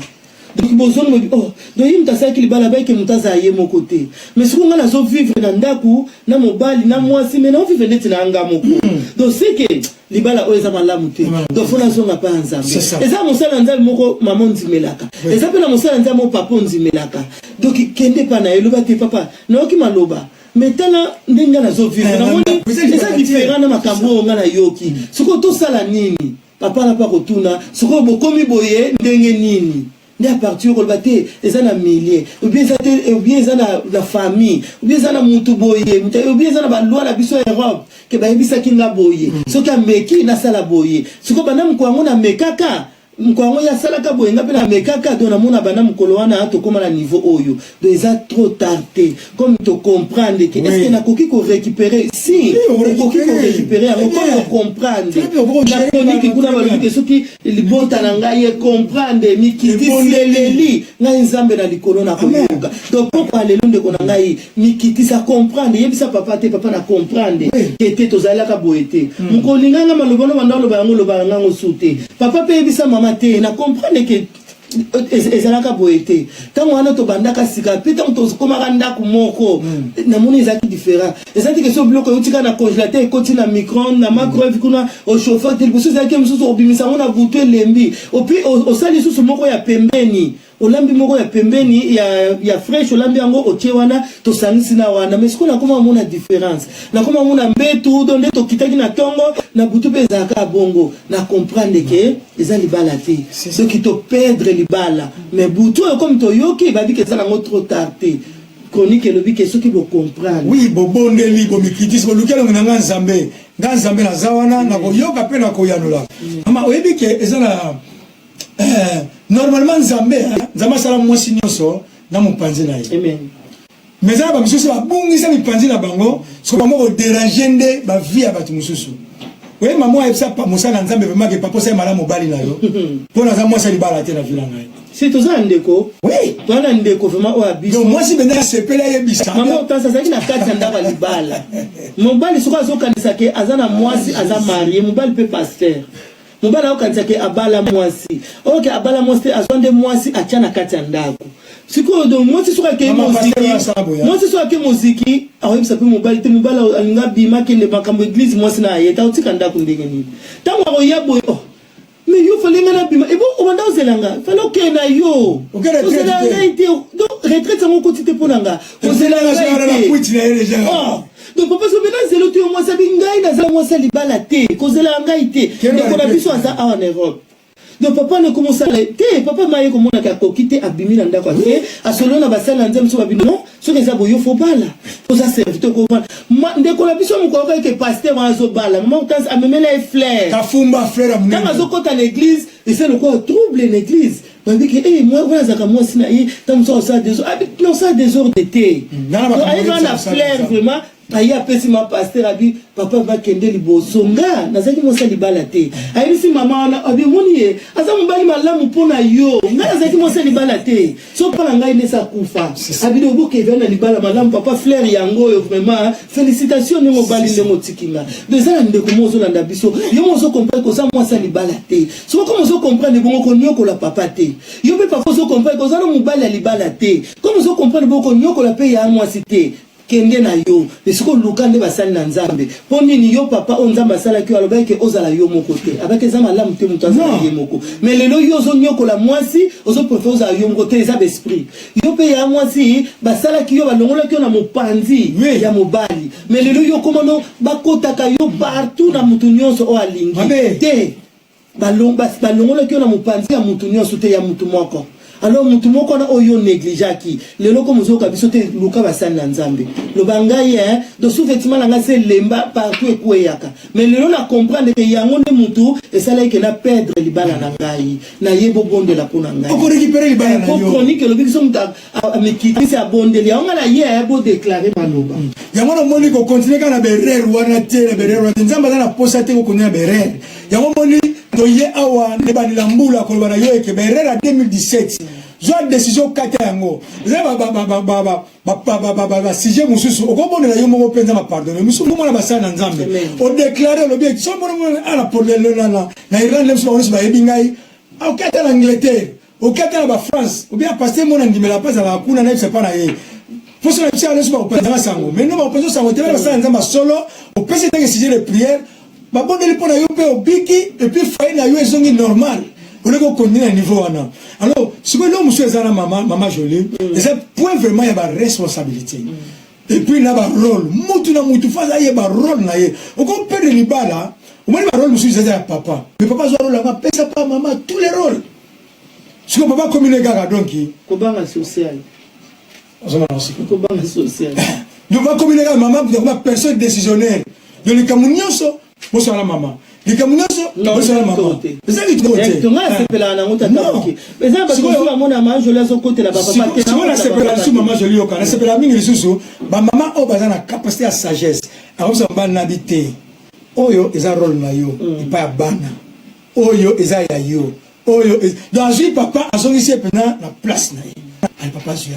donc bozo mo oh donc yimta sa ki libala ba ke mutaza ye mon côté mais ce qu'on a zo vivre na ndaku na mobali na mwasi mais na vivre ndeti na anga moko donc c'est que libala o eza malamu te donc fona zo nga pa nzambe eza mosala nzambe moko maman ndimelaka eza pe na mosala nzambe papa ndimelaka donc kende pa na eloba te papa na oki maloba mais tala ndenga na zo vivre na moni eza différent na makambo nga na yoki soko to sala nini papa na pa kotuna soko bokomi boye ndenge nini ne à partir de l'obate les ana milliers ou bien ça la famille ou bien ça na mutu boye ou bien ça na ba loi la biso Europe que ba yebisa kinga boye so ka meki na sala boye siko bana mkwango na mekaka mkwango ya sala ka boye ngape na mekaka dona mona bana mkolo wana to koma na niveau oyo donc ça trop tardé comme to comprendre que est-ce que na koki ko récupérer si koki ko récupérer on comprendre la chronique kuna ba lobi que soki libota na ngai comprendre mikiti leleli na nzambe na likolo na koyoka donc pourquoi lelo ndeko na ngai mikiti sa comprendre yebisa papa te papa na comprendre que te tozala ka boete mkolinganga malobono bandalo ba yango loba ngango sute papa pe yebisa mama te na comprendre que ezalaka boete tango wana to bandaka sika pe tango to komaka ndako moko na moni ezaki différent ezaki que so bloc utika na congélateur ekoti na micro-ondes na microwave kuna au chauffeur tel bosu ezaki mususu obimisa ngona butu lembi opi osali susu moko ya pembeni olambi moko ya pembeni ya fresh olambi yango otie wana to sangisi na wana mais siko na koma mona différence na koma mona mbetu donde to kitaki na tongo na butu pe zaka bongo na comprendre que ezali bala te ce qui to perdre libala mais butu comme to yoki ba bi que ça na trop tardé chronique le bi que ce qui vous comprendre oui bobondeli bomikitis bolukelo ngana nzambe na zawana na koyoka pe na koyanola ama oyebi que ezala normalement nzambe sala mwasi nyonso na mopanzi na ye amen mais ça ba misusu ba bungisa mipanzi na bango so ba mo déranger nde ba vie ya batu mususu we maman ebisa pa mosala nzambe vraiment que papa sa mala mobali na yo pona za mwasi libala te na vila ngai c'est tout ça ndeko oui toi ndeko vraiment o abisi donc mwasi benda sepela yebisa maman tasa zaki na kati ndaba libala mobali soko azokanisa ke azana mwasi aza marié mobali pe pasteur mobali azokanisa ke abala mwasi ok abala mwasi azonde mwasi achana kati ndako siko donc mwasi soko ke muziki awebisa pe mobali te mobali alinga bima ke ne makambo église mwasi na yeta utika ndako ndenge nini tango akoyabo mais yo fallait ngana bima et bon on va dans zelanga fallait que na yo zelanga été donc retraite mon quotidien ponanga zelanga été donc papa so maintenant c'est l'autre moi ça bingai na za mwasi libala te kozela ngai te ndeko na biso aza awa en Europe. Donc papa ne commence à te papa maye comme on a kokite abimi na ndako te asolo na basala nzambe so babino non so que ça boyo faut bala faut ça serviteur ko ndeko na biso mukoko ke pasteur azo bala maman tans amemela fleur kafumba frère amene quand azo kota l'église et c'est le quoi trouble l'église on dit que eh moi voilà zaka moi sina yi tam so ça des non ça désordre été ayi na fleur vraiment ayi apesi ma pasteur abi papa va kende libosonga nazaki mosa libala te ayi si mama na abi moniye asa mbali malamu pona yo nga nazaki mosa libala te so pala ngai nesa kufa abi do boke vena libala malamu papa fleur yango yo vraiment félicitations ne mobali ne motikinga déjà ndeko mozo landa biso yo mozo comprendre ko sa mosa libala te so comme mozo comprendre bongo ko nyoko la papa te yo pe papa so comprendre ko za no mobali libala te comme mozo comprendre bongo ko nyoko la pe ya mosi te kende na yo esiko lukande basali na nzambe poni ni yo papa on nzamba sala ki aloba ke ozala yo moko te abake za malamu te mutu azala ye moko mais lelo yo zo nyoko la mwasi ozo préfère za yo moko te za esprit yo pe ya mwasi basala ki yo balongola ki yo na mopanzi ya mobali mais lelo yo komano bakota ka yo partout na mutu nyonso o alingi te balongola ki yo na mopanzi ya mutu nyonso te ya mutu moko. Alors mutu moko na oyo négligaki lelo ko muzo kabiso te luka basani na nzambe lo bangai de sous-vêtement na ngase lemba partout ekweyaka mais lelo na comprendre que yango ne mutu esala ke na perdre libala na ngai na yebo bonde la pona ngai ko récupérer libala na yo chronique le biso muta amekiti se abonde ya ngala ye bo déclarer maloba yango na moni ko continuer kana berer wana te na berer wana nzamba na posa te ko continuer berer yango moni to ye awa ne ba nilambula ko bana yo ke berer a 2017 Joa décision kata yango. Zeba sujet mususu. Okobo na yo mo penza ma pardonner. Mususu mo na basana nzambe. O déclarer le bien. So mo na problème na Iran le so ba ebingai. Au kata na Angleterre, au kata na France, ou bien passer mon ndimela pas à la kuna na c'est pas na ye. Pour cela que le so ba penza sango. Mais non ba penza sango te ba basana nzamba solo, au pese te sujet de prière. Ba bonne pour na yo pe obiki et puis faille na yo ezongi normal. On est continuer à niveau wana. Alors, si vous voulez monsieur Zana maman jolie, c'est point vraiment il y a une responsabilité. Et puis il y a un rôle. Mutu na mutu faza il y a un rôle na ye. On peut perdre les balles. On met le rôle monsieur Zana papa. Mais papa joue rôle là, pesa pas maman tous les rôles. Si on papa communiquer donc kobanga social. Kobanga social. Donc va communiquer maman pour personne décisionnaire. Donc les camunioso, moi c'est la maman. Les camunioso, moi c'est la maman. C'est qui tout côté. Tu m'as appelé à la montagne. Mais ça parce que moi mon amant je laisse au côté là papa. Si on a séparation maman jolie au Canada, c'est la mingi lisusu, ba maman o bazana capacité à sagesse. Alors ça va n'habiter. Oyo eza rôle na yo, il pas bana. Oyo eza ya yo. Oyo dans vie papa azongi se pena na place na ye. Ay papa zuya.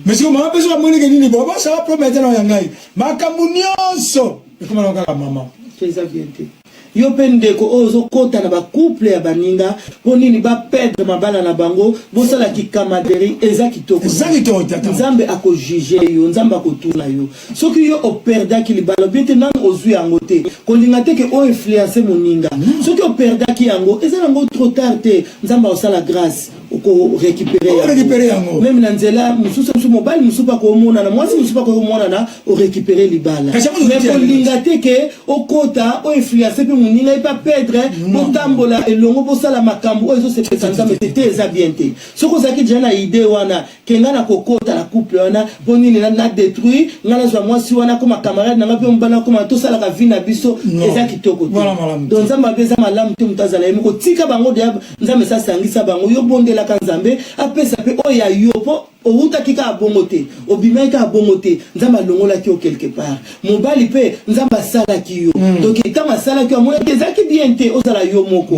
Mais si maman besoin moni ke nini baba ça va promettre na yangai. Makamunioso. Et comment on va maman? C'est ça bien dit. Yo pendeko ozo kota na ba couple ya baninga ponini ba perdre mabala na bango bosala ki kamaderi eza kitoko nzambe ako juger yo nzambe ako tuna yo soki yo o perda ki libalo biete nan ozui yango te kolinga te ke o influencer moninga soki o perda ki yango eza yango trop tard te nzambe osala grâce oko récupérer yango même na nzela mususu mobile mususu pa ko mona na mwasi mususu pa ko mona na o récupérer libala mais kolinga te ke o kota o influencer moninga pas perdre botambola elongo bosala makambo oyo se pesa mais c'était ça bien te soko zaki jana idée wana kenga na kokota la couple wana bonini na détruire ngala zwa mwasi wana comme camarade na ngapi mbana comme to sala ka vina biso eza kitoko donc nzamba beza malamu te mutazala yemo tika bango dia nzambe sa sangisa bango yo bondela ka nzambe apesa pe oya yopo outa kika abongote obimeka abongote nzamba longola ki o quelque part mobali pe nzamba sala ki yo donc itama sala ki yo ezaki bien te ozala yo moko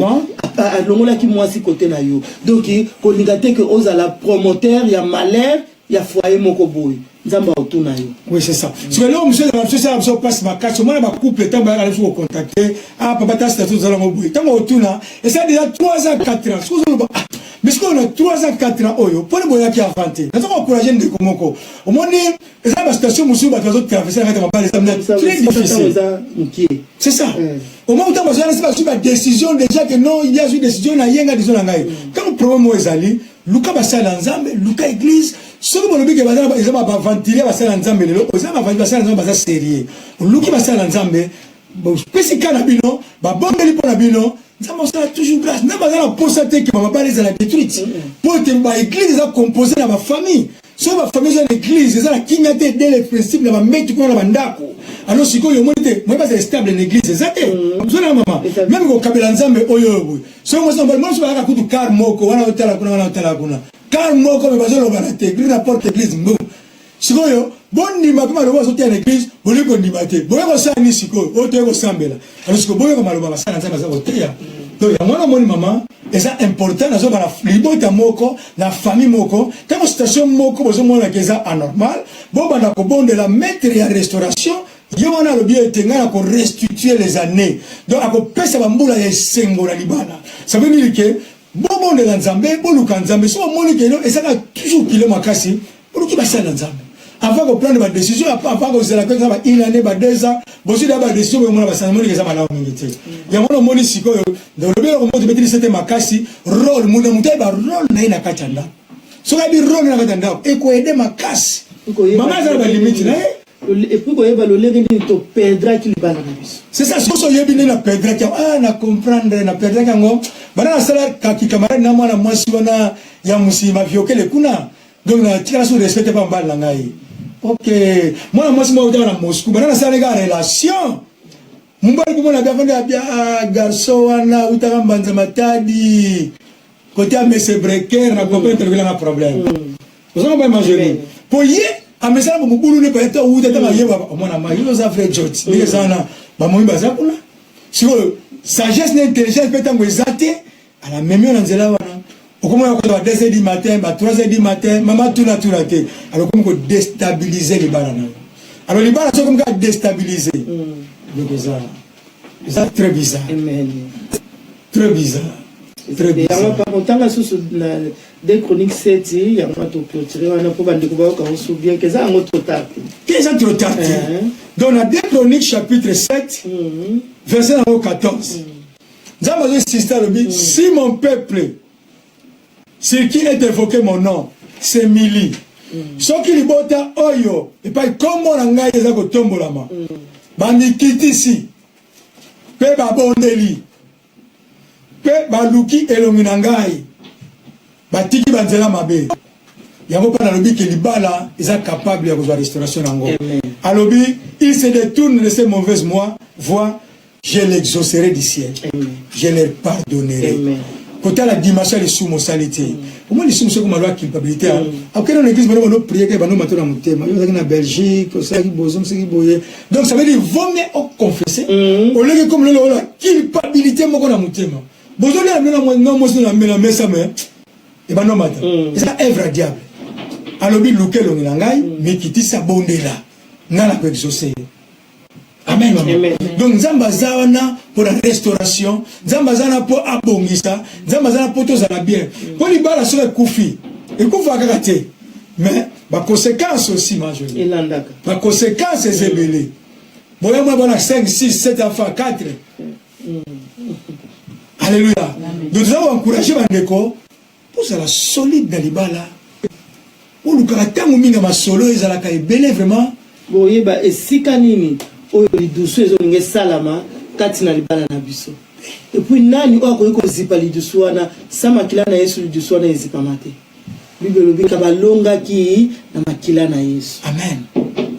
longola ki mwasi côté na yo donc ko ligate que ozala promoteur ya malheur ya foyer moko boy nzamba otuna yo. Oui c'est ça. Parce que là monsieur dans la société ça passe ma carte moi ba couple temps ba aller faut contacter papa ta statut zala mo boy tant otuna et ça déjà 3 ans 4 ans mais ce qu'on a 3 ans 4 ans oyo pour le boya qui a vanté nous avons encouragé de komoko au moins et ça la station monsieur ba traverser avec ma balle ça très difficile c'est ça au moins autant besoin c'est pas sur la décision déjà que non il y a une décision na yenga décision na ngai quand problème ezali luka basala nzambe luka église ce que mon but que bazala ils va ventiler basala nzambe lelo osala ventiler basala nzambe basala sérieux luki basala nzambe pesi kana bino ba bongeli pona bino nzambe osala toujours grâce na bazala posa te ke mama bale ezala détruite po te ba église eza composé na ba famille so ba famille eza na église eza na kinga te dès le principe na ba mbeti kuna na bandako alors sikoyo moni te moi pas stable na église eza te mzona mama même ko kabela nzambe oyo boy so mo so mo so ba kutu car moko wana hotela kuna car moko me bazolo bana te église na porte église mbo sikoyo boni mapema loba so te na église boli ko ndimate boye ko sa ni sikoyo o te ko sambela alors sikoyo boye ko maloba basana nzambe za ko teya donc ya mwana moni mama eza important na zo bana libota moko na famille moko tant station moko bozo mona keza anormal bo bana ko bondela maître ya restauration yo wana lo bien tenga ko restituer les années donc ako pesa bambula ya sengo la libana ça veut dire que bo bondela nzambe bo luka nzambe so moni ke no eza toujours kilo makasi pour ki basala nzambe avant de prendre ma décision avant que la chose va une année 2 ans bosi da ba décision mo na basana moni keza malamu ngite ya mona moni sikoyo donc le bien ko mettre cette makasi rôle mo na mutai ba rôle na ina katanda so ka bi rôle na katanda e ko aider makasi mama za ba limite na et puis koyeba lo lenge ni to perdra ki libala na biso c'est ça so yebi ni na perdra ki na comprendre na perdra ki ngo bana sala ka ki camarade na mwana mwasi wana ya musima viokele kuna donc na tika so respecte pas mbala ngai ok mwana mwasi mwa utana na Moscou bana sala ga relation mumbali kumona bia fanda bia garçon wana utaka mbanza matadi côté à monsieur Breker na comprendre que la problème vous avez pas manger pour y amesala mubulu ne peta uta tama yeba mwana ma yilo za frère George ni sana ba moyi bazakula siko sagesse na intelligence peta ngwezate ala memio na nzela wana okomona ko ba 2h du matin ba 3h du matin mama tuna te alors comme ko déstabiliser les bana alors les bana sont comme ka déstabiliser donc ça très bizarre amen très bizarre très bizarre ya pas content sous des chroniques 7 il y a pas tout clôturer on a pas bande ko ba ko sou bien que ça en trop tard donc la 2 chroniques chapitre 7 verset 14 Nzambe insiste le dit si mon peuple ce qui est évoqué mon nom c'est mili soki libota oyo et pas comme on ngai eza ko tombolama bandikitisi pe babondeli pe baluki elongi na ngai batiki banzela mabe yango pa nalobi ke libala eza capable ya kozwa restauration nango alobi il se détourne de ces mauvaises voies je l'exaucerai du ciel je leur pardonnerai côté la dimension de sous mosalité au moins les sous comme la culpabilité après dans l'église maintenant on prier que bano matona mutema yo na Belgique ça qui bozom c'est qui boye donc ça veut dire vaut mieux confesser au lieu que comme la culpabilité moko na mutema bozoli amena non mo na mena mesa me et ben non matin c'est œuvre diable alobi lukelo ni ngai mikitisa bondela ngala ko exaucer amen donc nzamba zawana pour la restauration nzamba zana pour abongisa nzamba zana pour tous à bien pour libala sur le kufi et kufa kakate mais ba conséquence aussi majeure elandaka ba conséquence c'est belé boya moi bona 5 6 7 enfants 4 alléluia donc nous avons encouragé bandeko pour la solide dans libala pour le caractère minga masolo ezalaka ebele vraiment boyeba esika nini oyo lidusu ezolinga esalama kati na libala na biso epuis nani oyo akoki kozipa lidusu wana sa makila na yesu lidusu wana ezipama te bible elobika balongaki na makila na yesu amen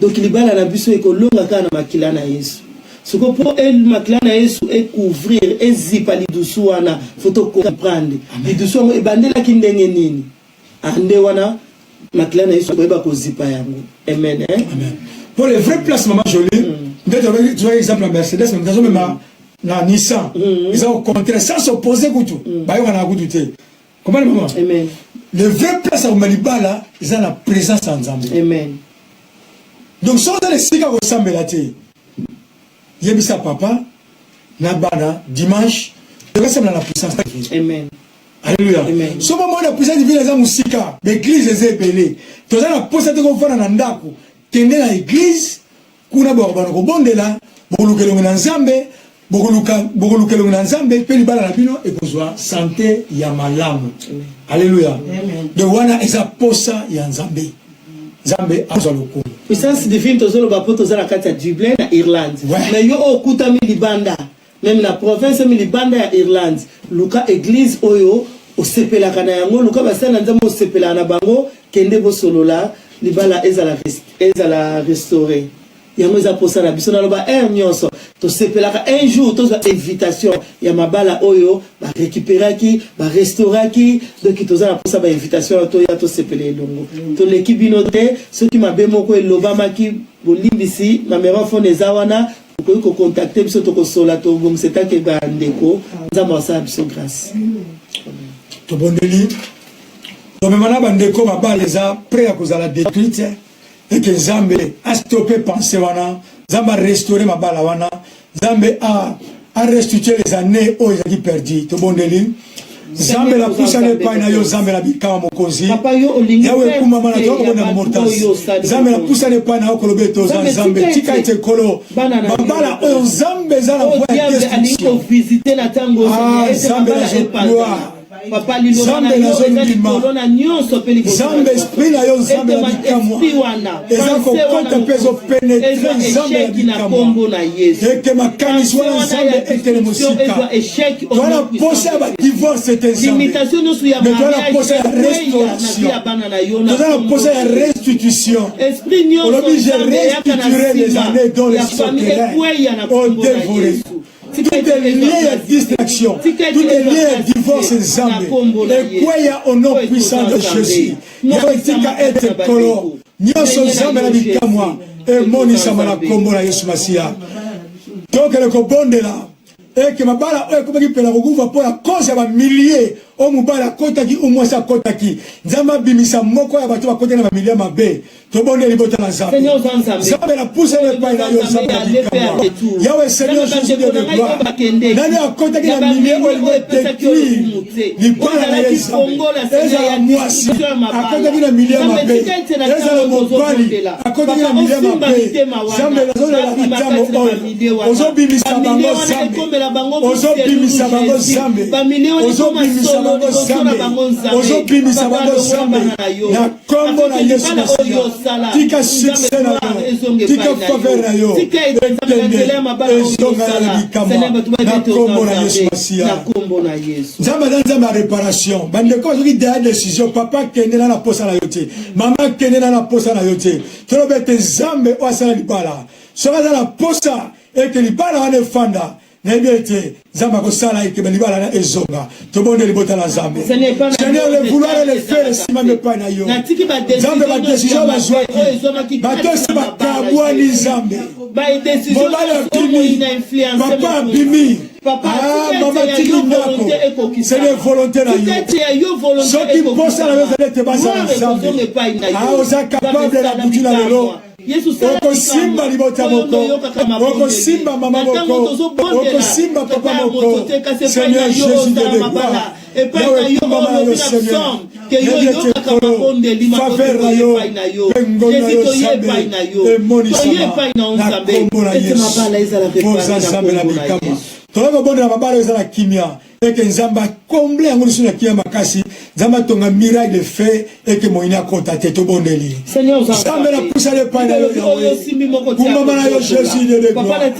donc libala na biso ekolonga kaka na makila na yesu soko po makila na yesu ekouvrir ezipa lidusu wana foto comprendre lidusu yango ebandelaki ndenge nini ande wana makila na yesu koyeba kozipa yango amen amen pour les vraies places maman jolie tu vois exemple la Mercedes mais nous même na Nissan ils ont au contraire sans s'opposer kutu ba yo na kutu te comment maman amen les vraies places à Malibala ils ont la présence en Nzambe amen donc sans les sika ko sambela te yebisa papa na bana dimanche de rester dans la puissance amen alléluia so moment la puissance divine za musika l'église est belée to za na posa te ko fana na ndako kende na église kuna bana ko bondela bolukelo na Nzambe bolukelo na Nzambe pe libala na bino e kozwa santé ya malamu alléluia de wana eza posa ya Nzambe Zambe azaloko. Puissance divine tozolo bapo tozala kati ya Dublin na Irlande. Mais yo okuta mi libanda. Même la province mi libanda ya Irlande. Luka église oyo osepela kana yango luka basana nzambe osepela na bango kende bo solola libala ezala restaurer. Yango eza posa na biso na loba nyonso to sepelaka un jour to invitation ya mabala oyo ba récupéraki ba restauraki donc to za posa ba invitation to ya to sepele longo to l'équipe binote ceux qui m'a bemoko elobamaki bolimbisi mamera fond ezawana ko contacter biso to ko sola to bom setake ba ndeko nzamba sa biso grâce to bondeli to memana ba ndeko mabala eza prêt à kozala détruite et que Zambé a stoppé penser wana, Zambé a restauré ma bala wana, Zambé a restitué les années où ils ont perdu. Tout bon délire. Zambé la pousse à l'épagne na yo, Zambé la bika wa mokozi. Yawe kuma mana to ko na mortas. Zambé la pousse à l'épagne na okolobeto Zambé tika ite kolo. Babala o Zambé za la voie destruction. Ah Zambé la joie. Papa lilo na yo ezali kolona nyonso pe liko Zambé esprit na yo Zambé la bikamwa ezako konta peso pénétrer Zambé na kombo na Yesu eke makanisi wana Zambé ekele musika wana posa ba divorce te Zambé limitation no ya mariage wana posa ya restauration wana posa ya restitution esprit nyonso Zambé restituer les années dans le souterrain au dévoré. Tout est lié à distraction, tout est lié à divorce Zambé. Et quoi il y a au nom puissant de Jésus? Yawetika ete kolo, nyoso Zambé la bikamwa, et moni samala kombo la Yesu Masia. Donc le kobonde là, et que ma bala oyo komaki pela kokuva po ya cause ya ba milliers o mubala kotaki umwasa kotaki nzamba bimisa moko ya bato bakota na ba milliers mabe to bonde libota na Zambé Zambé la pousse le pain na yo Zambé yawe Seigneur Jésus de gloire nani akotaki na milliers o détruire libala na Yesu ezala mwasi akotaki na milliers mabe ezala mobali akotaki na milliers mabe Zambé la zone la bitamo oyo ozobimisa bango Zambé ozobimisa bango Zambé ozobimisa bango Zambé ozobimisa bango Zambé na kombo na Yesu Masia tika succès na yo tika faveur na yo ezonga na bikamwa na kombo na Yesu Masia Nzambe a réparation bandeko soki derrière décision papa kendela na posa na yo te mama kendela na posa na yo te tolobete Nzambe o asala libala soki aza na posa eke libala wana efanda Nebete, Zamba Kosala et Kebelibala na Ezonga. Tout le monde est libota la Zambé. Seigneur, le vouloir et le faire, si ma me pas na yo. Zambé va décision va jouer. Bato se va kabouani Zambé. Mobile Bimi. Papa Bimi. Ah, maman Tiki Nako. C'est les volontés na yo. Ceux qui pensent à la vérité te basent en Zambé. Ah, on est capable de la boutique à l'eau. Oko simba libota moko, oko simba mama moko, oko simba papa moko, Seigneur Jésus de gloire. Yawe kumama yo Seigneur, yete kolo, faveur yo, pengono yo Zambé, emoni sama, na kombo na Yesu, moza Zambé na bikama. Toloko bonde na mabala yo zala kimia, eke Nzamba comble yango lisu na kia makasi, Nzamba tonga miracle de fait, eke moina kontate to bondeli. Seigneur Nzamba na poussa le pain na yo Yahweh, kumama na yo Jésus de gloire.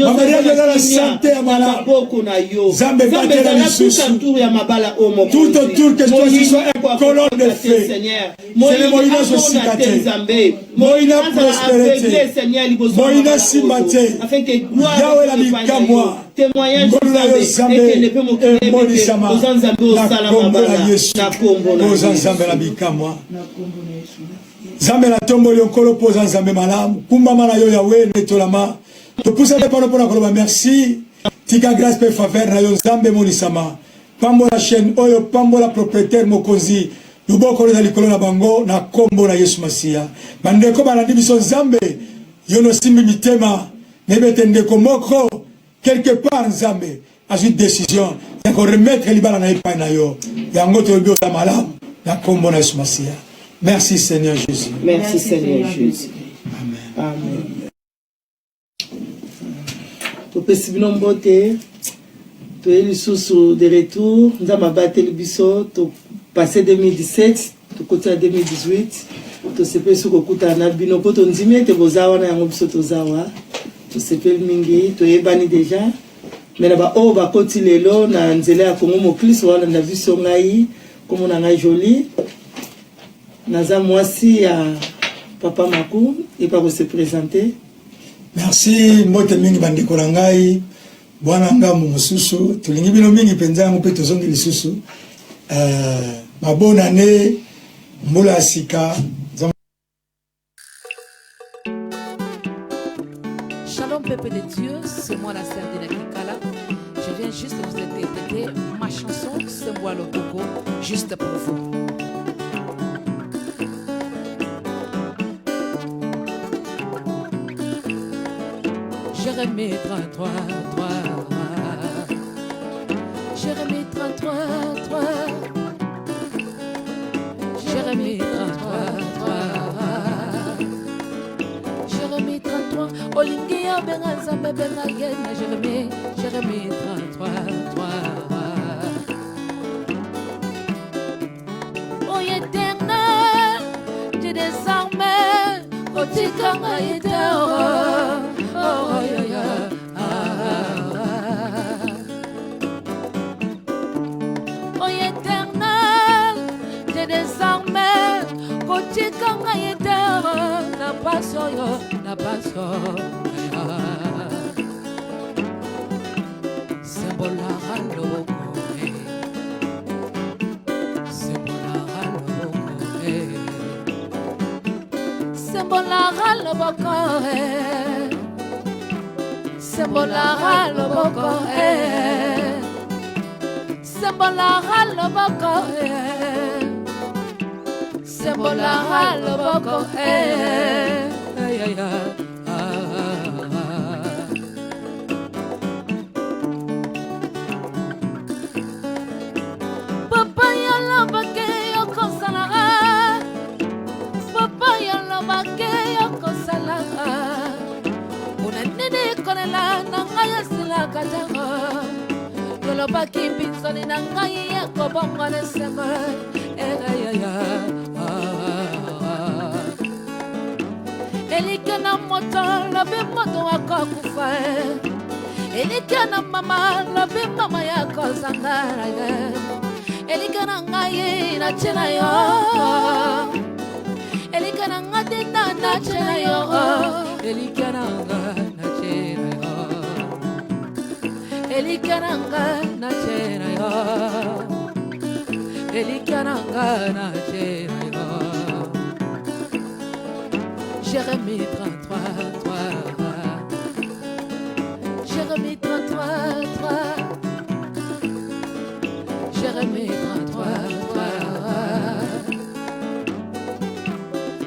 Mama ya yo la santé ya mala, Nzambe bate la lisusu, tout autour que toi tu sois un colonne de feu. C'est le moina société, moina prospérité, moina simate, Yahweh la bikamwa. Ngolula yo Zambé emoni sama na kombo na Yesu poza Nzambe la bikamwa Nzambe na tomboli okolo poza Nzambe malamu kumbama na yo Yahweh netolama topousa te pano pona koloba merci tika grâce pe faveur na yo Nzambe emoni sama pambo la chaîne oyo pambo la propriétaire mokonzi luboko na likolo na bango na kombo na Yesu Masia bandeko balandi biso Nzambe yo no simbi mitema nebete ndeko moko quelque part Nzambe a une décision de remettre libala na ipa na yo yango to bio malam na kombo na Yesu Masia. Merci Seigneur Jésus. Merci Seigneur Jésus. Amen. Amen. To pesibino mbote to elisusu de retour Nzamba bateli biso to passé 2017 to côté 2018 tosepeli soki kokutana na bino mpo tondimi ete boza wana yango biso toza wa tosepeli mingi toyebani deja me na baoyo bakoti lelo na nzela ya kongo moklisto walanda biso ngai kombo na ngai Jolie naza mwasi ya papa Maku epa kose présenter. Merci mbote mingi bandeko na ngai bwana ngambo mosusu tolingi bino mingi penza yango mpe tozongi lisusu mabona ne mbula sika. Shalom peuple de Dieu, c'est moi la sœur de Kikala. Je viens juste vous interpréter ma chanson C'est moi le Coco, juste pour vous. Jérémie 33, 3. Jérémie 33, 3. Jérémie 33, 3. Jérémie 33, Olingia Benganza Benga Yen, Jérémie 33, 3. Oh éternel, Dieu des armées, Kotikanga éternel. Oh, yeah, yeah. Oh éternel, Dieu des armées, Kotikanga éternel, na passion, na passion. Symbole la raloko, symbole la raloko, symbole la raloko. Sembolara le boko sembolara le boko sembolara le boko papa yalla bake yokosalara papa yalla bake yokosalara la nangaya sila katanga yolo baki binsoni nangaya kobonga ne sema ya elikana moto la be moto akakufa elikana mama la be mama ya kozangara elikana ngaye na chena yo elikana ngade na chena yo elikana Elikananga na chena yo Elikananga na chena yo Jérémie 33, 3. Jérémie 33, 3. Jérémie 33, 3.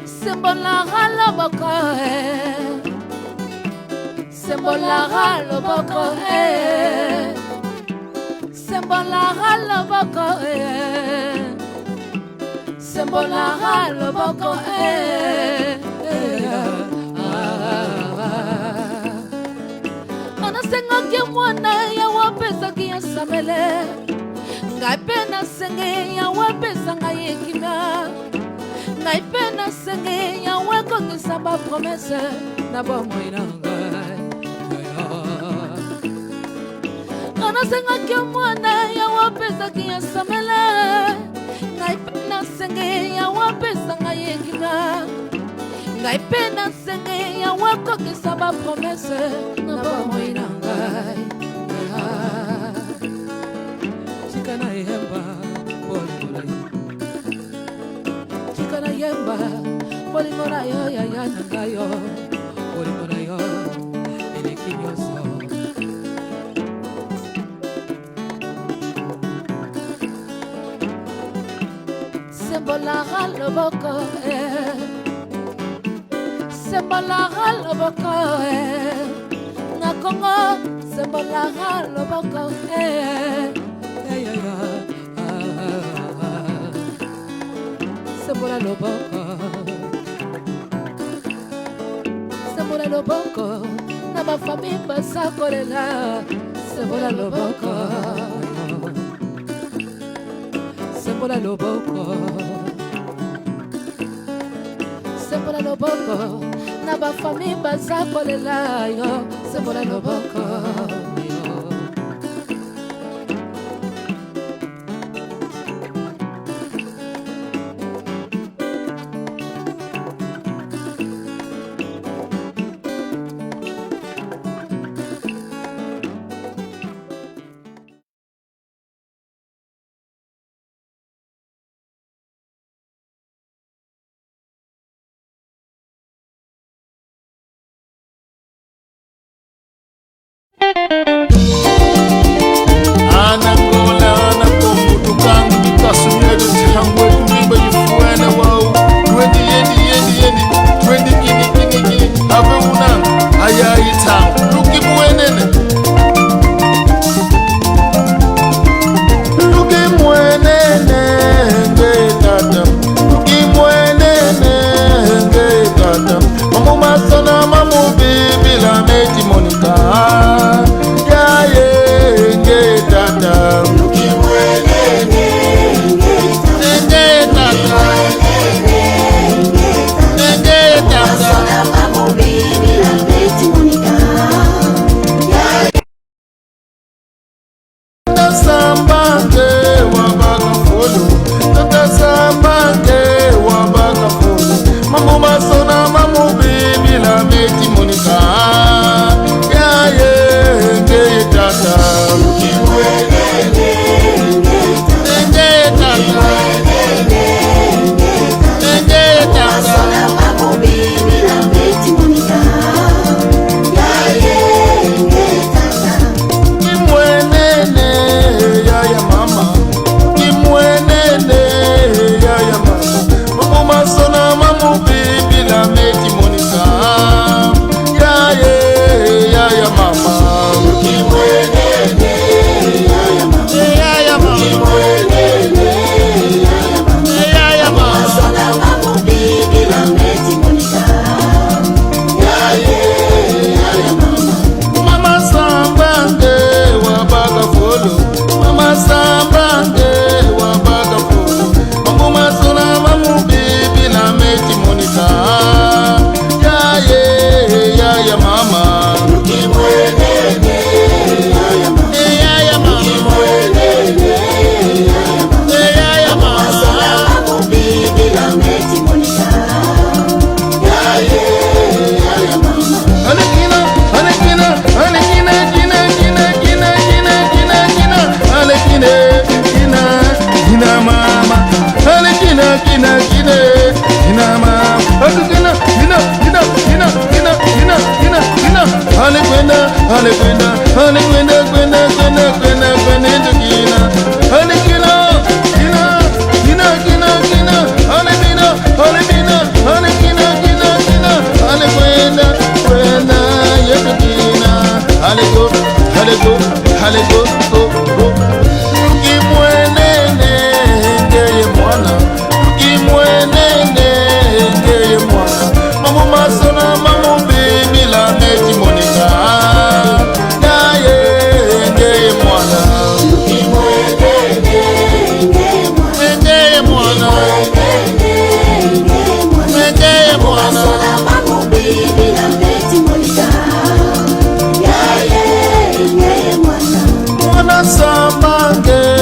Sembolara la boko Sembolara le boko Sembolara le boko Sembolara le boko Ona senga ki mwana ya wapesa ki ya samele Ngai pena senge ya wapesa ngai ekimia Ngai pena senge ya weko kisamba promesse Na bomo inanga Nasenga ki mwana ya wapesa ki ya samele Ngai pena senge ya wapesa ngai ekima Ngai pena senge ya wako kisaba promesse Na bomo inangai Chikana yemba Chikana yemba Polimora yo ya ya nangayo Polimora yo Elekinyoso Sembolara le boko Sembolara le boko Na Congo Sembolara le boko Sembola le boko Sembola le boko Na ma famille basa kolela Sembola le boko Sembola le boko sembola loboko na bafamille baza kolela yo sembola loboko Sambange